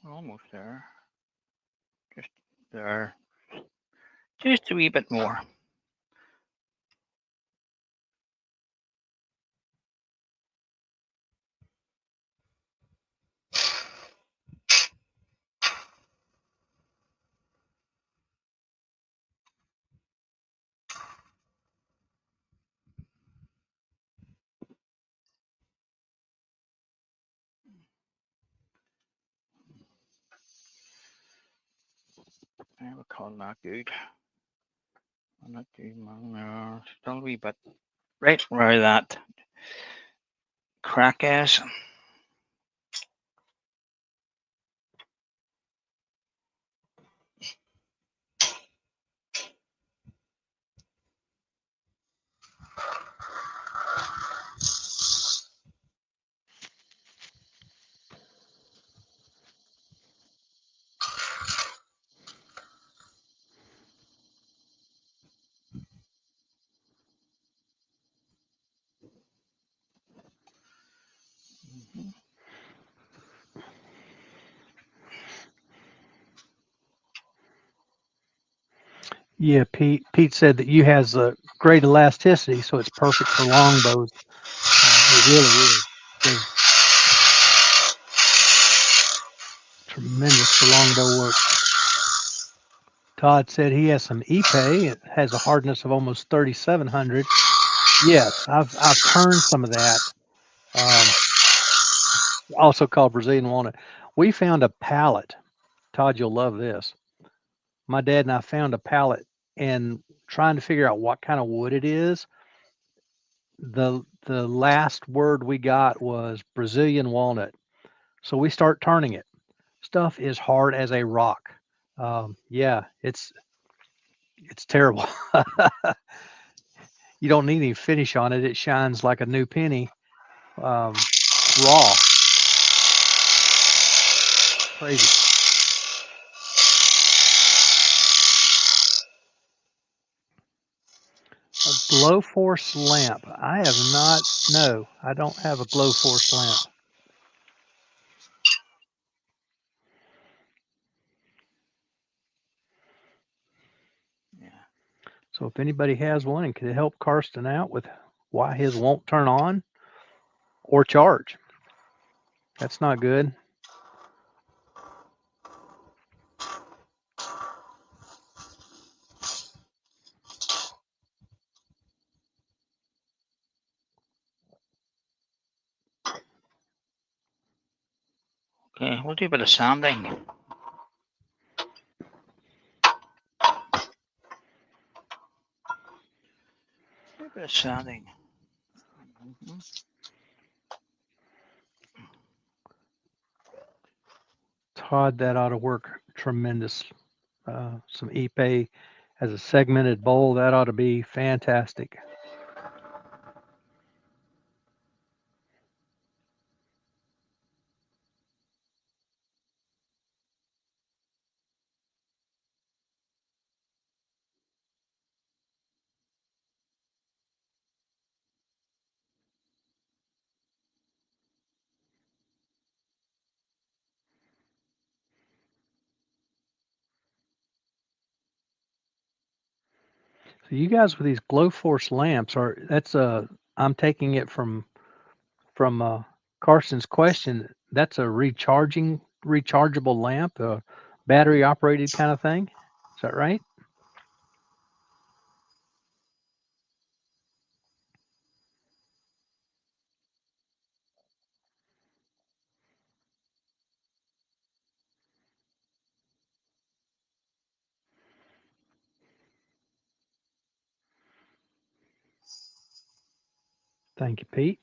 Almost there. Just there. Just a wee bit more. I would call that good. I'm not doing long. Still a wee bit right where that crack is. Yeah, Pete said that U has a great elasticity, so it's perfect for longbows. It really is. Tremendous for longbow work. Todd said he has some Ipe. It has a hardness of almost 3,700. Yes, I've turned some of that. Also called Brazilian walnut. We found a pallet. Todd, you'll love this. My dad and I found a pallet and trying to figure out what kind of wood it is. The last word we got was Brazilian walnut. So we start turning it. Stuff is hard as a rock. Yeah, it's terrible. You don't need any finish on it. It shines like a new penny. Raw, crazy. A glow force lamp. I have not. No, I don't have a glow force lamp. Yeah. So if anybody has one and could help Karsten out with why his won't turn on or charge, that's not good. Okay, we'll do a bit of sanding. Do a bit of sanding. Todd, that ought to work tremendous. Some Ipe as a segmented bowl, that ought to be fantastic. So you guys with these glow force lamps are that's I'm taking it from Carson's question. That's a rechargeable lamp, a battery operated kind of thing. Is that right? Thank you, Pete.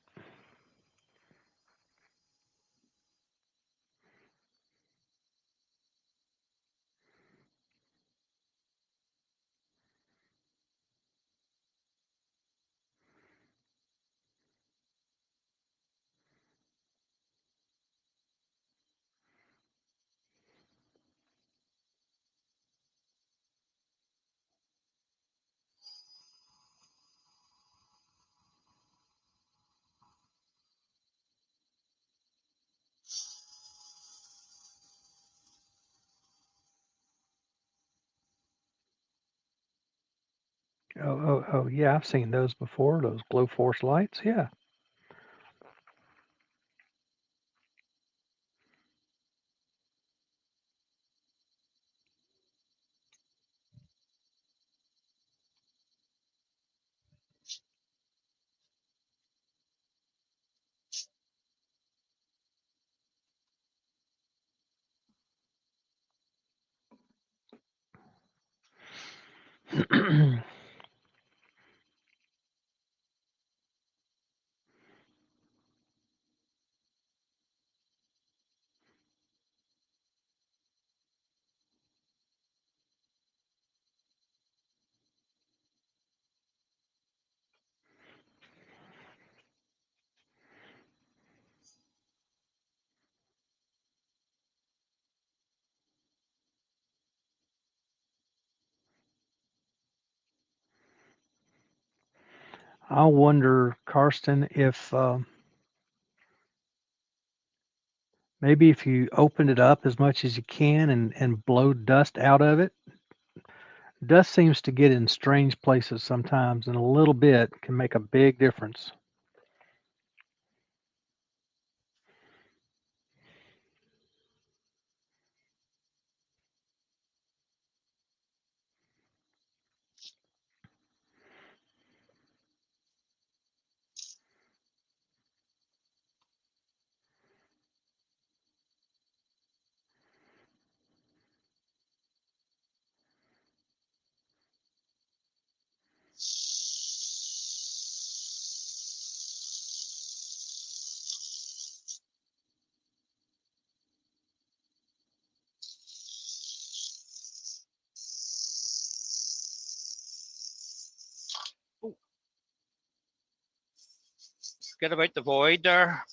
Oh, yeah, I've seen those before, those glow force lights. Yeah. I wonder, Karsten, if maybe if you open it up as much as you can and blow dust out of it. Dust seems to get in strange places sometimes, and a little bit can make a big difference. Forget about the void there.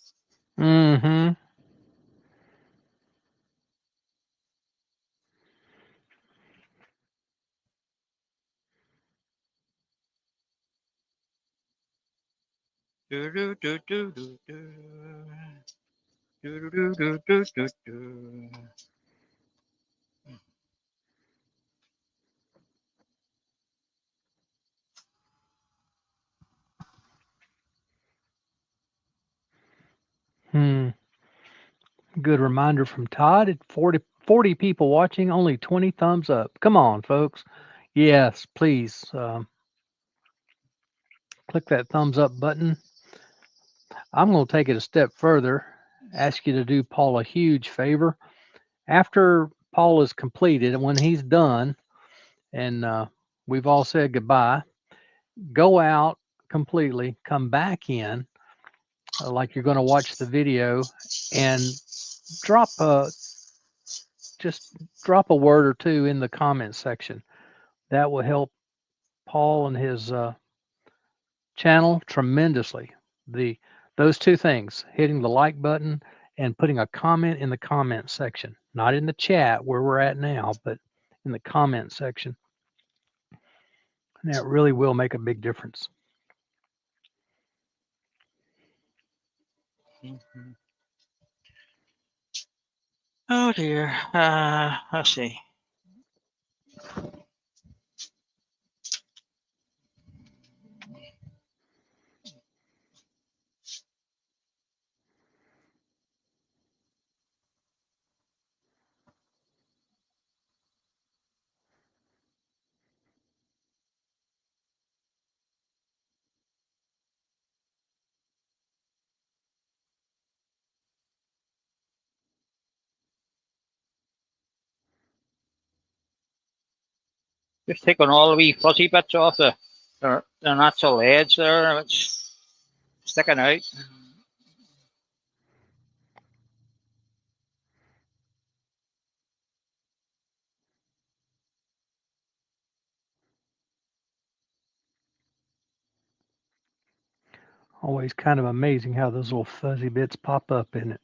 Mm-hmm. Do, do, do, do, do, do. Do, do, do, do, do, do. Good reminder from Todd. At 40 people watching, only 20 thumbs up. Come on, folks. Yes, please click that thumbs up button. I'm going to take it a step further. Ask you to do Paul a huge favor. After Paul is completed and when he's done and we've all said goodbye, go out completely, come back in like you're going to watch the video and drop a just drop a word or two in the comment section. That will help Paul and his channel tremendously. Those two things, hitting the like button and putting a comment in the comment section, not in the chat where we're at now, but in the comment section. And that really will make a big difference. Mm-hmm. Oh dear. Let's see. Just taking all the wee fuzzy bits off the natural edge there. It's sticking out. Always kind of amazing how those little fuzzy bits pop up in it.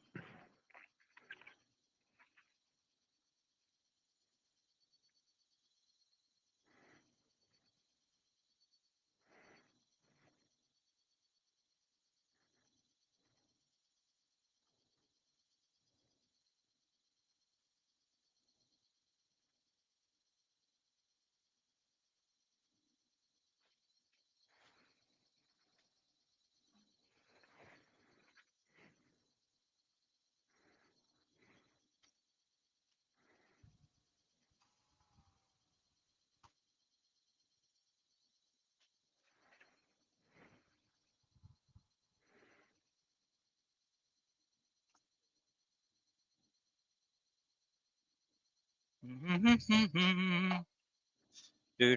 Do,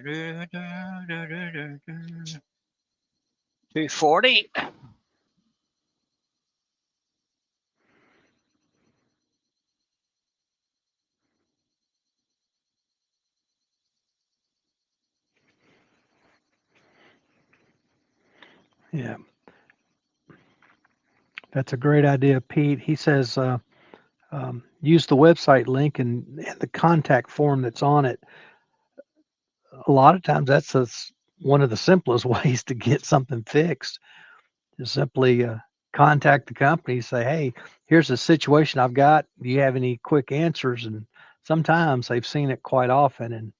do, do, do, do, do. 240. Yeah, that's a great idea, Pete. He says use the website link and the contact form that's on it. A lot of times one of the simplest ways to get something fixed. Just simply contact the company, say, hey, here's the situation I've got. Do you have any quick answers? And sometimes they've seen it quite often and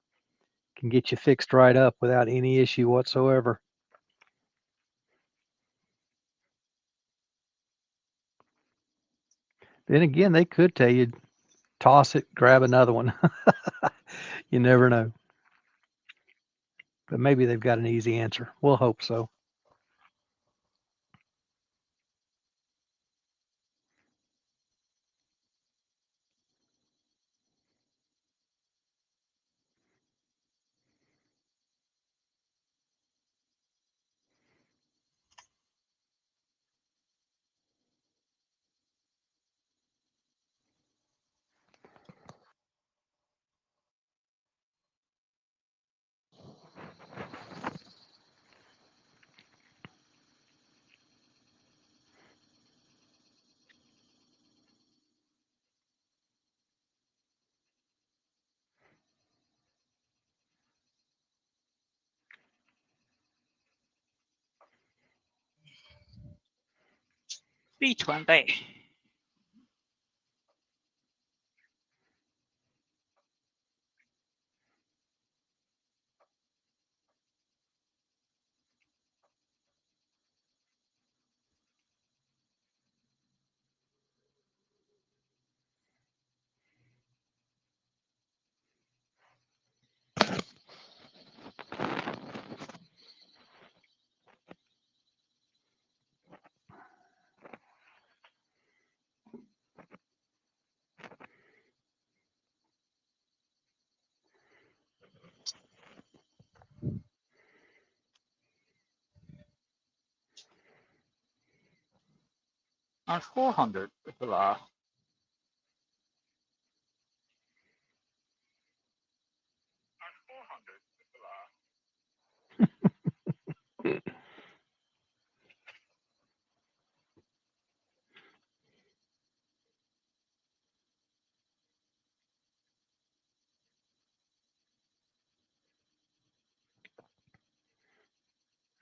can get you fixed right up without any issue whatsoever. Then again, they could tell you, toss it, grab another one. You never know. But maybe they've got an easy answer. We'll hope so. B20. And 400 is the last.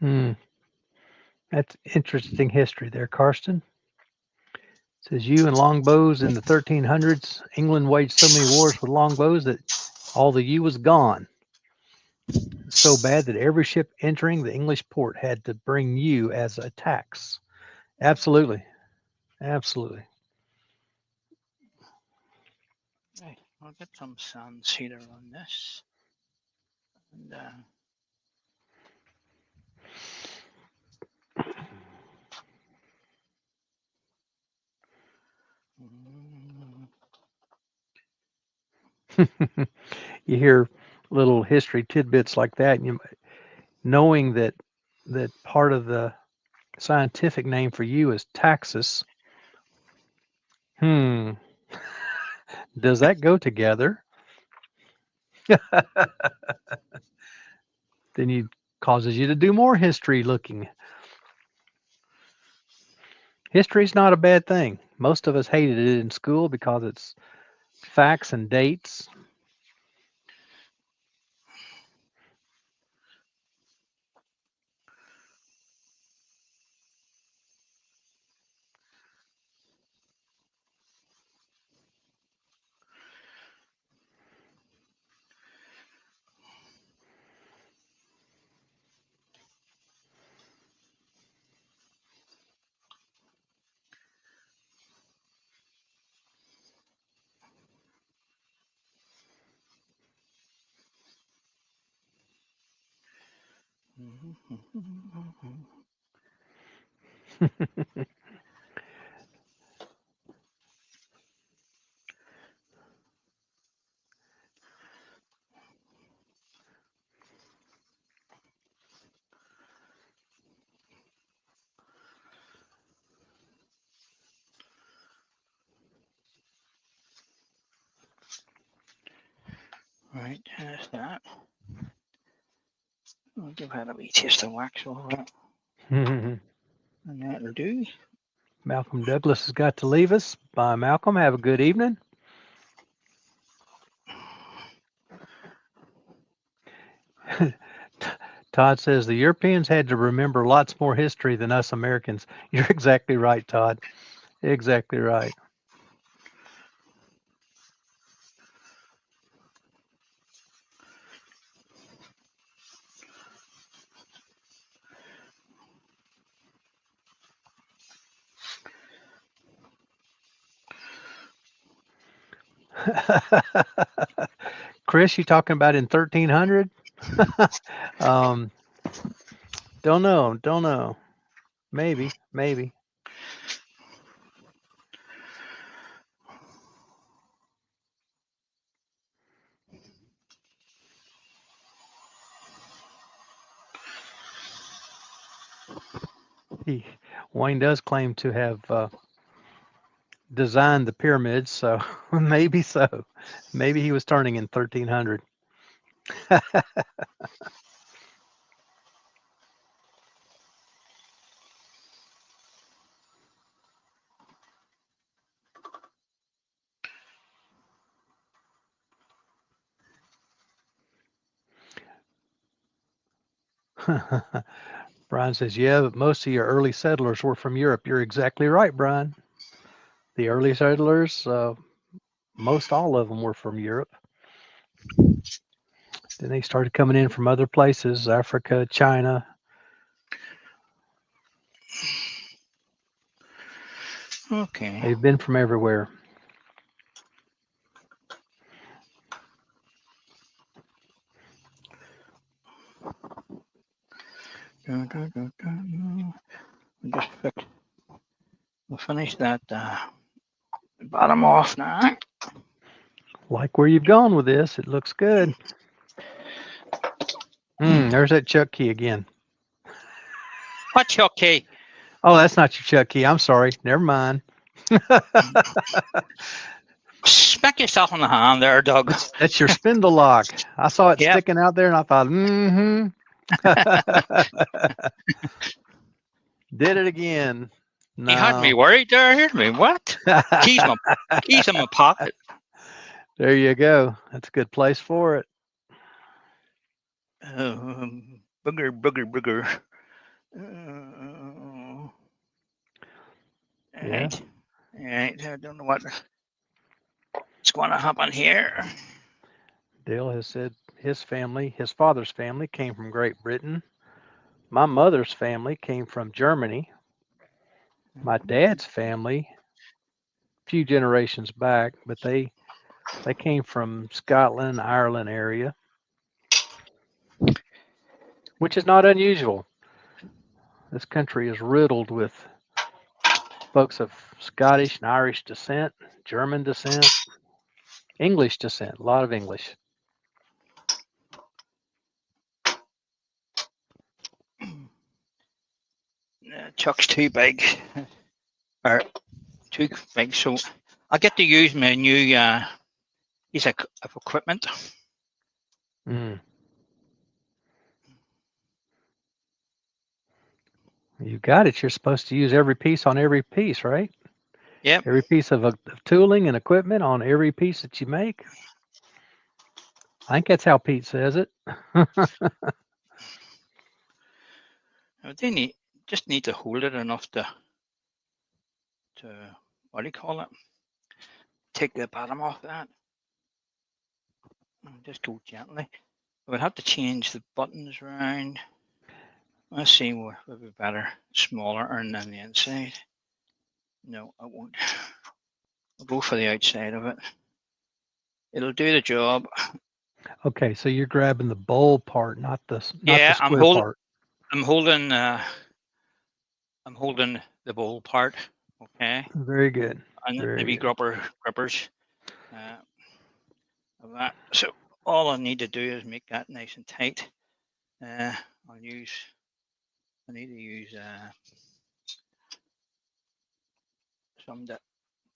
Hmm. That's interesting history there, Karsten. It says you and longbows in the 1300s. England waged so many wars with longbows that all the yew was gone. So bad that every ship entering the English port had to bring yew as a tax. Absolutely. Absolutely. Right, I'll get some sans heater on this. And, You hear little history tidbits like that, and knowing that part of the scientific name for yew is taxus. Hmm. Does that go together? Then you causes you to do more history looking. History's not a bad thing. Most of us hated it in school because it's facts and dates. right, there's that. I'll give that a wee taste of wax over it. And that'll do. Malcolm Douglas has got to leave us. Bye, Malcolm. Have a good evening. Todd says the Europeans had to remember lots more history than us Americans. You're exactly right, Todd. Exactly right. Chris, you talking about in 1300? um, don't know. Don't know. Maybe. Maybe. He, Wayne does claim to have designed the pyramids, so maybe so. Maybe he was turning in 1300. Brian says, yeah, but most of your early settlers were from Europe. You're exactly right, Brian. The early settlers, most all of them were from Europe. Then they started coming in from other places, Africa, China. Okay. They've been from everywhere. We'll finish that bottom off now. Like where you've gone with this, it looks good. There's that Chuck key again. What Chuck key? Oh, that's not your Chuck key. I'm sorry. Never mind. Smack yourself on the hand there, Doug. That's your spindle lock. I saw it Yep. sticking out there and I thought, Did it again. No. You had me worried there. Hear me? What? Keys in my pocket. There you go. That's a good place for it. Booger. Yeah. Right. I don't know what's going to happen here. Dale has said his father's family came from Great Britain. My mother's family came from Germany. My dad's family, a few generations back, but they came from Scotland, Ireland area, which is not unusual. This country is riddled with folks of Scottish and Irish descent, German descent, English descent, a lot of English. Chuck's too big, or too big, so I get to use my new piece of equipment. You got it. You're supposed to use every piece on every piece, right? Yep. Every piece of tooling and equipment on every piece that you make. I think that's how Pete says it. They just need to hold it enough to what do you call it? Take the bottom off that. Just go gently. We'll have to change the buttons around. Let's see what would be better. Smaller on the inside. No, I won't. I'll go for the outside of it. It'll do the job. Okay, so you're grabbing the bowl part, not the Yeah, the square part. I'm holding the bowl part. Okay. Very good. And Very maybe good. grippers. Of that. So all I need to do is make that nice and tight. I need to use some to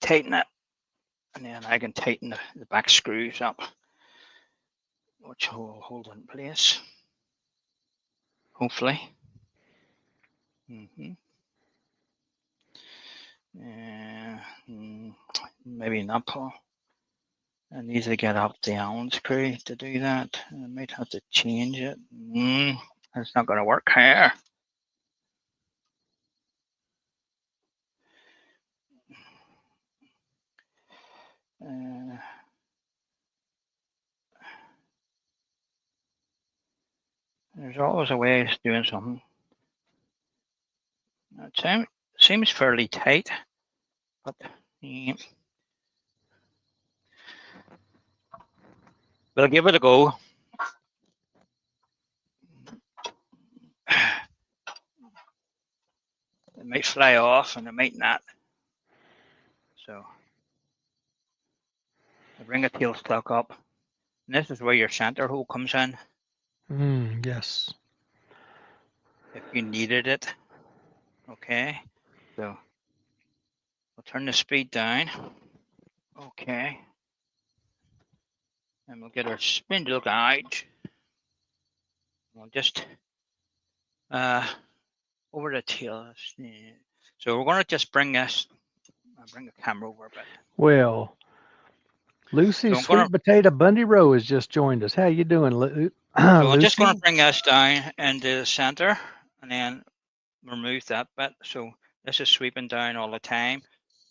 tighten it, and then I can tighten the back screws up, which will hold it in place. Hopefully. Maybe not, Paul. I need to get up the Allen screw to do that. I might have to change it. It's not going to work here. There's always a way of doing something. It seems fairly tight, but yeah. We'll give it a go. It might fly off and it might not. So I bring a tail stock up. And this is where your center hole comes in. Yes. If you needed it. Okay. So we'll turn the speed down. Okay. And we'll get our spindle guide. We'll just over the tail. So we're going to just bring this. I'll bring the camera over a bit. Well, Lucy Sweet Potato Bundy Rowe has just joined us. How you doing, Lucy? So I'm just going to bring this down into the center. and then remove that bit. So this is sweeping down all the time,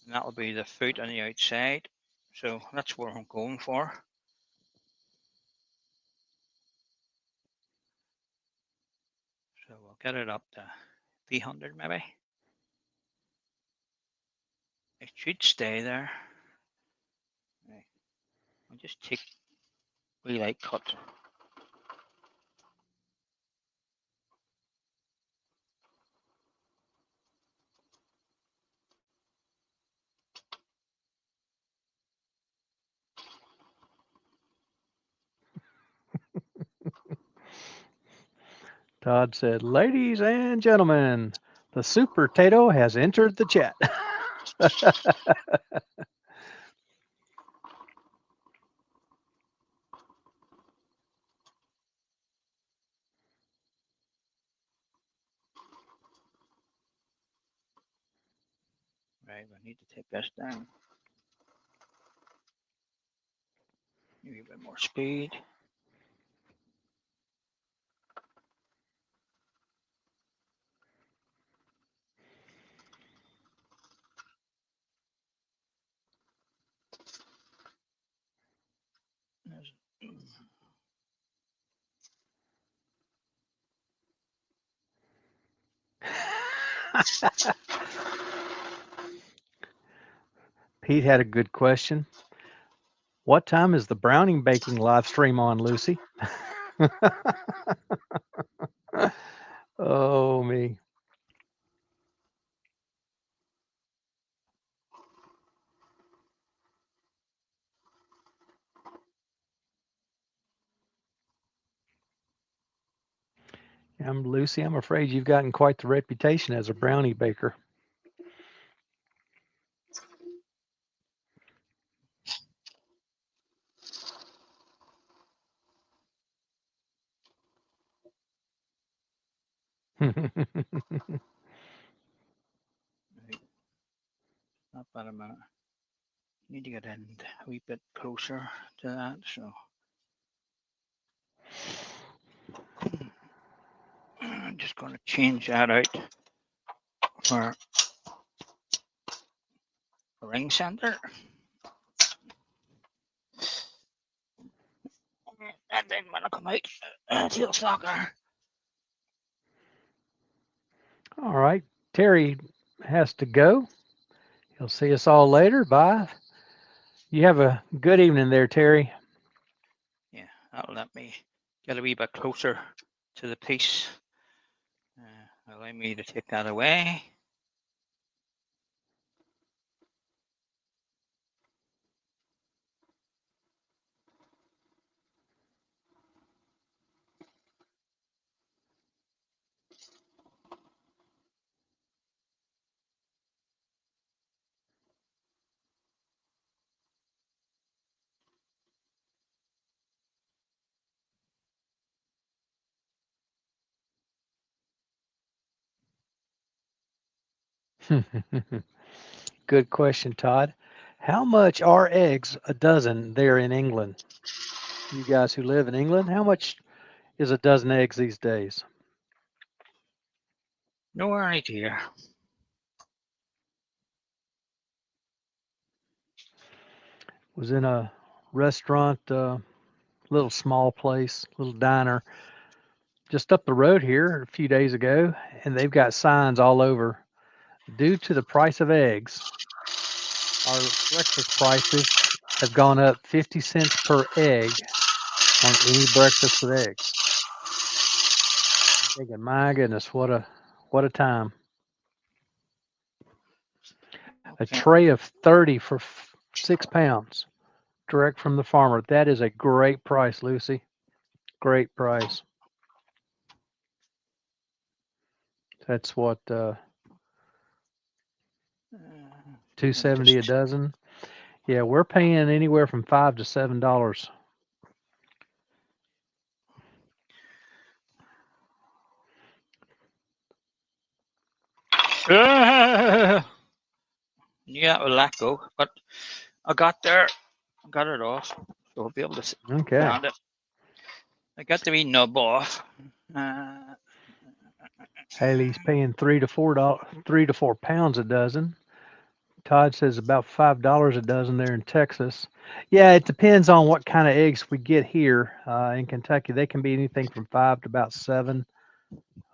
and that will be the foot on the outside. So that's what I'm going for. So we'll get it up to 300 maybe. It should stay there. Right. I'll just take really light cut. Todd said, "Ladies and gentlemen, the Super Tato has entered the chat." Right, we need to take this down. Maybe a bit more speed. Pete had a good question. What time is the browning baking live stream on, Lucy? Oh, me. Lucy, I'm afraid you've gotten quite the reputation as a brownie baker. Not bad a minute. Need to get in a wee bit closer to that. So I'm just going to change that out for a ring center. That didn't want to come out. Teal soccer. All right. Terry has to go. He'll see us all later. Bye. You have a good evening there, Terry. Yeah, that'll let me get a wee bit closer to the piece. Allow me to take that away. Good question, Todd. How much are eggs a dozen there in England? You guys who live in England, how much is a dozen eggs these days? No idea. Was in a restaurant, little small place, little diner, just up the road here a few days ago, and they've got signs all over. Due to the price of eggs, our breakfast prices have gone up 50 cents per egg on any breakfast with eggs. I'm thinking, my goodness, what a time. A Okay. tray of 30 for 6 pounds, direct from the farmer. That is a great price, Lucy. Great price. That's what, $2.70 a dozen. Yeah, we're paying anywhere from $5 to $7. Yeah, I will let go, but I got there. I got it off, so I'll be able to Okay. stand it. I got the wee nub off. Haley's paying $3 to £4 a dozen. Todd says about $5 a dozen there in Texas. Yeah, it depends on what kind of eggs we get here in Kentucky. They can be anything from 5 to about $7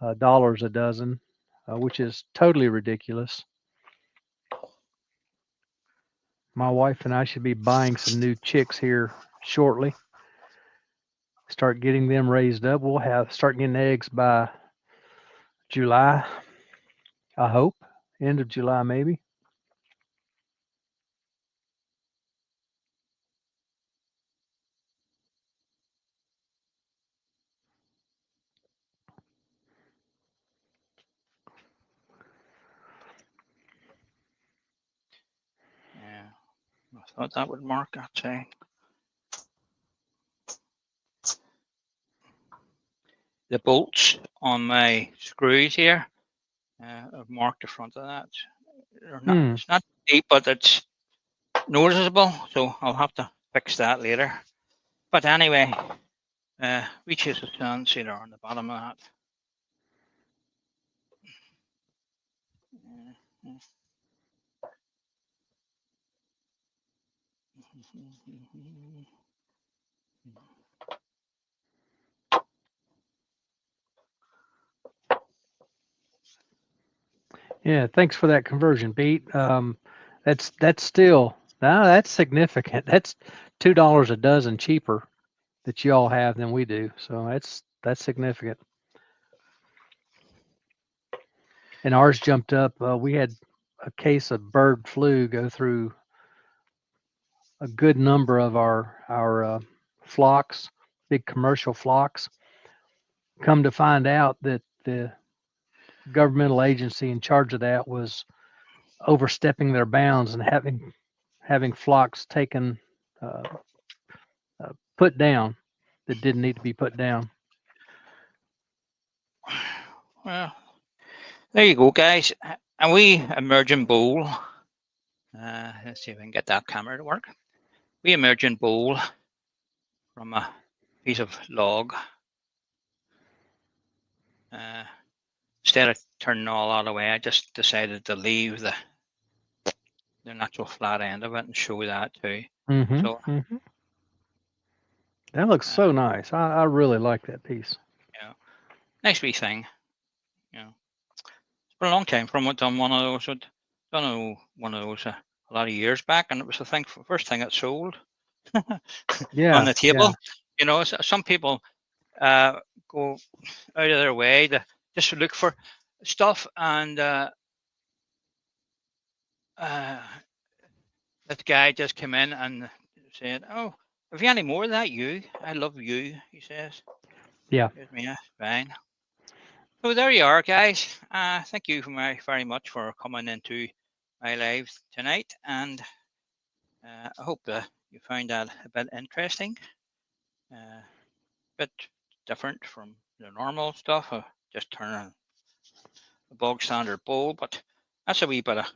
a dozen, which is totally ridiculous. My wife and I should be buying some new chicks here shortly. Start getting them raised up. We'll start getting eggs by July, I hope. End of July, maybe. Yeah, I thought that would mark, I'd say. The bolts on my screws here, I've marked the front of that. It's not deep, but it's noticeable, so I'll have to fix that later. But anyway, reaches the sun sealer on the bottom of that. Yeah, thanks for that conversion, Pete. That's still that's significant. That's $2 a dozen cheaper that you all have than we do. So that's significant. And ours jumped up. We had a case of bird flu go through a good number of our flocks, big commercial flocks. Come to find out that the governmental agency in charge of that was overstepping their bounds and having flocks taken put down that didn't need to be put down. Well, there you go, guys. And we emerging bowl. Let's see if I can get that camera to work. We emerging bowl from a piece of log. Instead of turning all that away, I just decided to leave the natural flat end of it and show that too. So that looks so nice. I really like that piece. Yeah, nice wee thing. Yeah, it's been a long time from it done one of those. I'd done one of those a lot of years back, and it was the first thing that sold. Yeah, on the table. yeah. You know, some people go out of their way to just look for stuff, and that guy just came in and said, "Oh, have you any more of that? You, I love you," he says. Yeah. Here's me, fine. So there you are, guys. Thank you very much for coming into my live tonight, and I hope that you found that a bit interesting, a bit different from the normal stuff of just turning a bog standard bowl, but that's a wee bit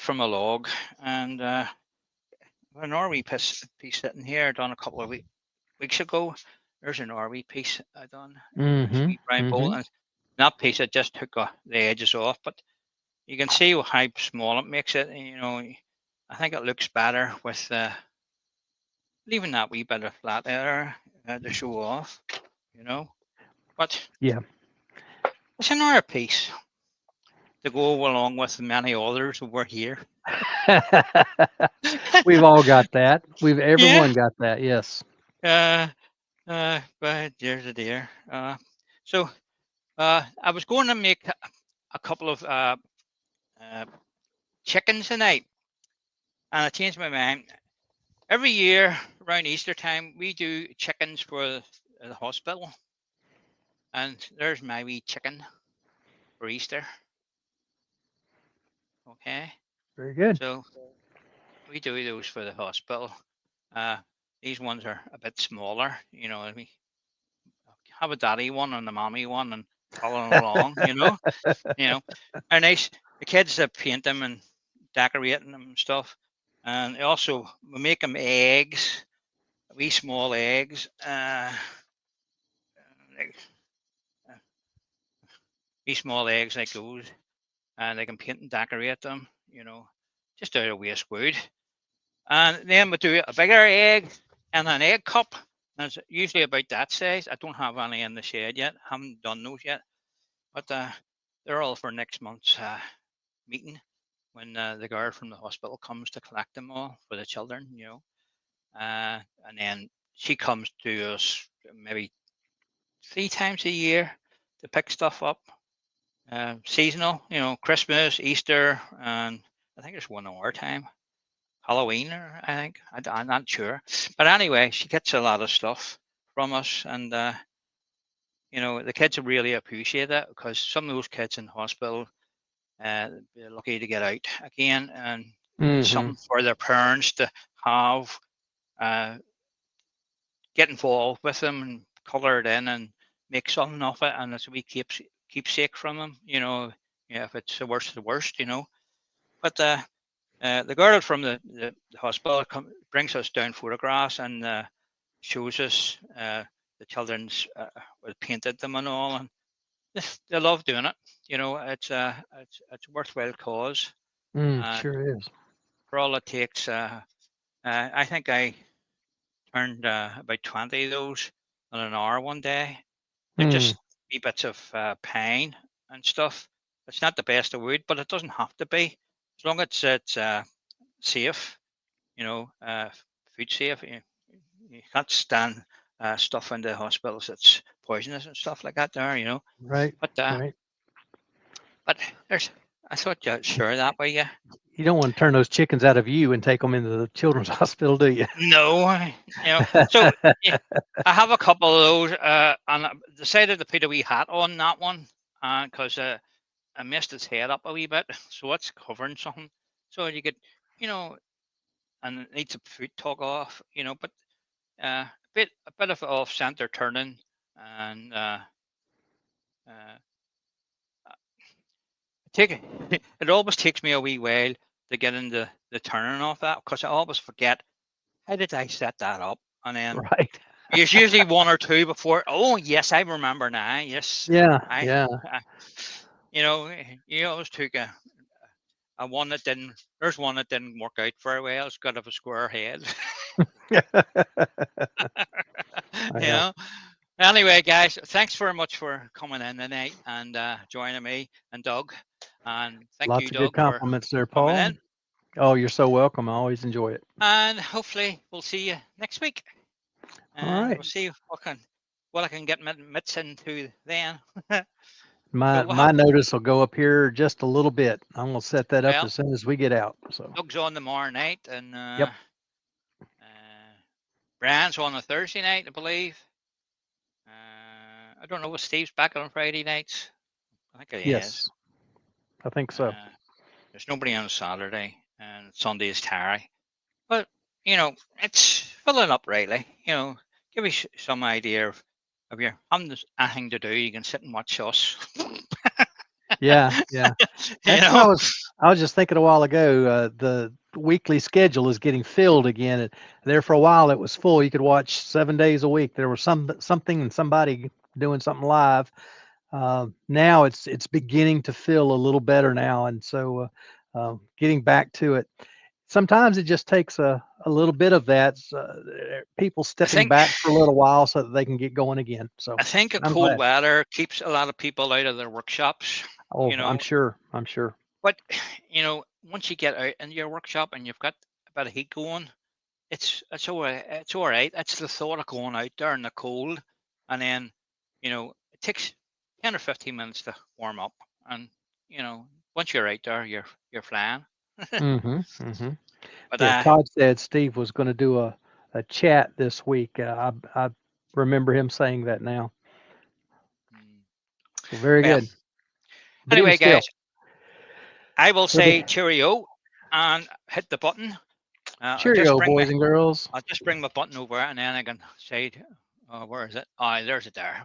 from a log, and an Norway piece sitting here done a couple of weeks ago. There's a Norway piece I done. Sweet brown bowl, and that piece I just took the edges off, but you can see how small it makes it. You know, I think it looks better with leaving that wee bit of flat there to show off. You know, but yeah, it's another piece to go along with many others over here. We've all got that. Everyone got that. Yes. But there's a deer. So I was going to make a couple of chickens tonight, and I changed my mind. Every year around Easter time, we do chickens for the hospital, and there's my wee chicken for Easter. Okay. Very good. So we do those for the hospital. These ones are a bit smaller. You know, we have a daddy one and a mommy one, and following along. You know, are nice. The kids paint them and decorating them and stuff. And also we make them eggs, wee small eggs. these small eggs like those, and they can paint and decorate them, just out of waste wood. And then we do a bigger egg and an egg cup. And it's usually about that size. I don't have any in the shed yet. Haven't done those yet, but they're all for next month's meeting when the girl from the hospital comes to collect them all for the children. And then she comes to us maybe 3 times a year to pick stuff up. Seasonal, Christmas, Easter, and I think there's one more time, Halloween, or I think I'm not sure. But anyway, she gets a lot of stuff from us, and the kids really appreciate that, because some of those kids in hospital, they're lucky to get out again, and it's something for their parents to have, get involved with them and color it in and make something of it, and it's a wee keepsake from them. If it's the worst. But the girl from the hospital brings us down photographs and shows us the children's painted them and all, and they love doing it. It's a worthwhile cause. Sure is. For all it takes, I think I turned about 20 of those in an hour one day. They're just wee bits of pine and stuff. It's not the best of wood, but it doesn't have to be. As long as it's safe, food safe. You can't stand stuff in the hospitals that's poisonous and stuff like that there. Right. But Right. but I thought you'd share that with you. You don't want to turn those chickens out of you and take them into the children's hospital, do you? No, So yeah, I have a couple of those, and I decided to put a wee hat on that one, because I messed its head up a wee bit, so it's covering something. So you could, and it needs a foot tug off, but a bit of off center turning, and it always takes me a wee while to get into the turning off that, because I always forget, how did I set that up, and then Right. there's usually one or two before. Oh yes, I remember now. Yes, Yeah. I, Yeah. you always took a one that didn't. There's one that didn't work out very well. It's got a square head. Yeah. Anyway, guys, thanks very much for coming in tonight and joining me and Doug. And thank Lots you, of good Doug, for compliments there, coming Paul. in. Oh, you're so welcome. I always enjoy it. And hopefully we'll see you next week. All right. We'll see what I can get mitts into then. My we'll have, notice will go up here just a little bit. I'm gonna set that up well, as soon as we get out. So Doug's on tomorrow night, and Yep. Brian's on a Thursday night, I believe. I don't know if Steve's back on Friday nights. I think he is. Yes, I think so. There's nobody on a Saturday, and Sunday is Terry. But it's filling up really. Give you some idea of your having anything to do. You can sit and watch us. Yeah, yeah. That's what I was just thinking a while ago. The weekly schedule is getting filled again. And there for a while it was full. You could watch 7 days a week. There was something and somebody doing something live. Now it's beginning to feel a little better now, and so getting back to it. Sometimes it just takes a little bit of that. People stepping back for a little while so that they can get going again. So I think I'm cold glad. weather keeps a lot of people out of their workshops. Oh, I'm sure. But once you get out in your workshop and you've got a bit of heat going, it's all right. It's all right. It's the thought of going out there in the cold, and then it takes 10 or 15 minutes to warm up, and once you're out there, you're flying. But Yeah, Todd said Steve was going to do a chat this week. I remember him saying that now. So very good. But anyway, guys, I will say cheerio and hit the button. Cheerio, boys and girls. I'll just bring my button over, and then I can say, where is it? Oh, there's it there.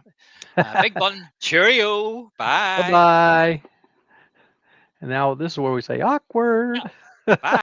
Big button. Cheerio. Bye. Bye-bye. And now this is where we say awkward. Bye.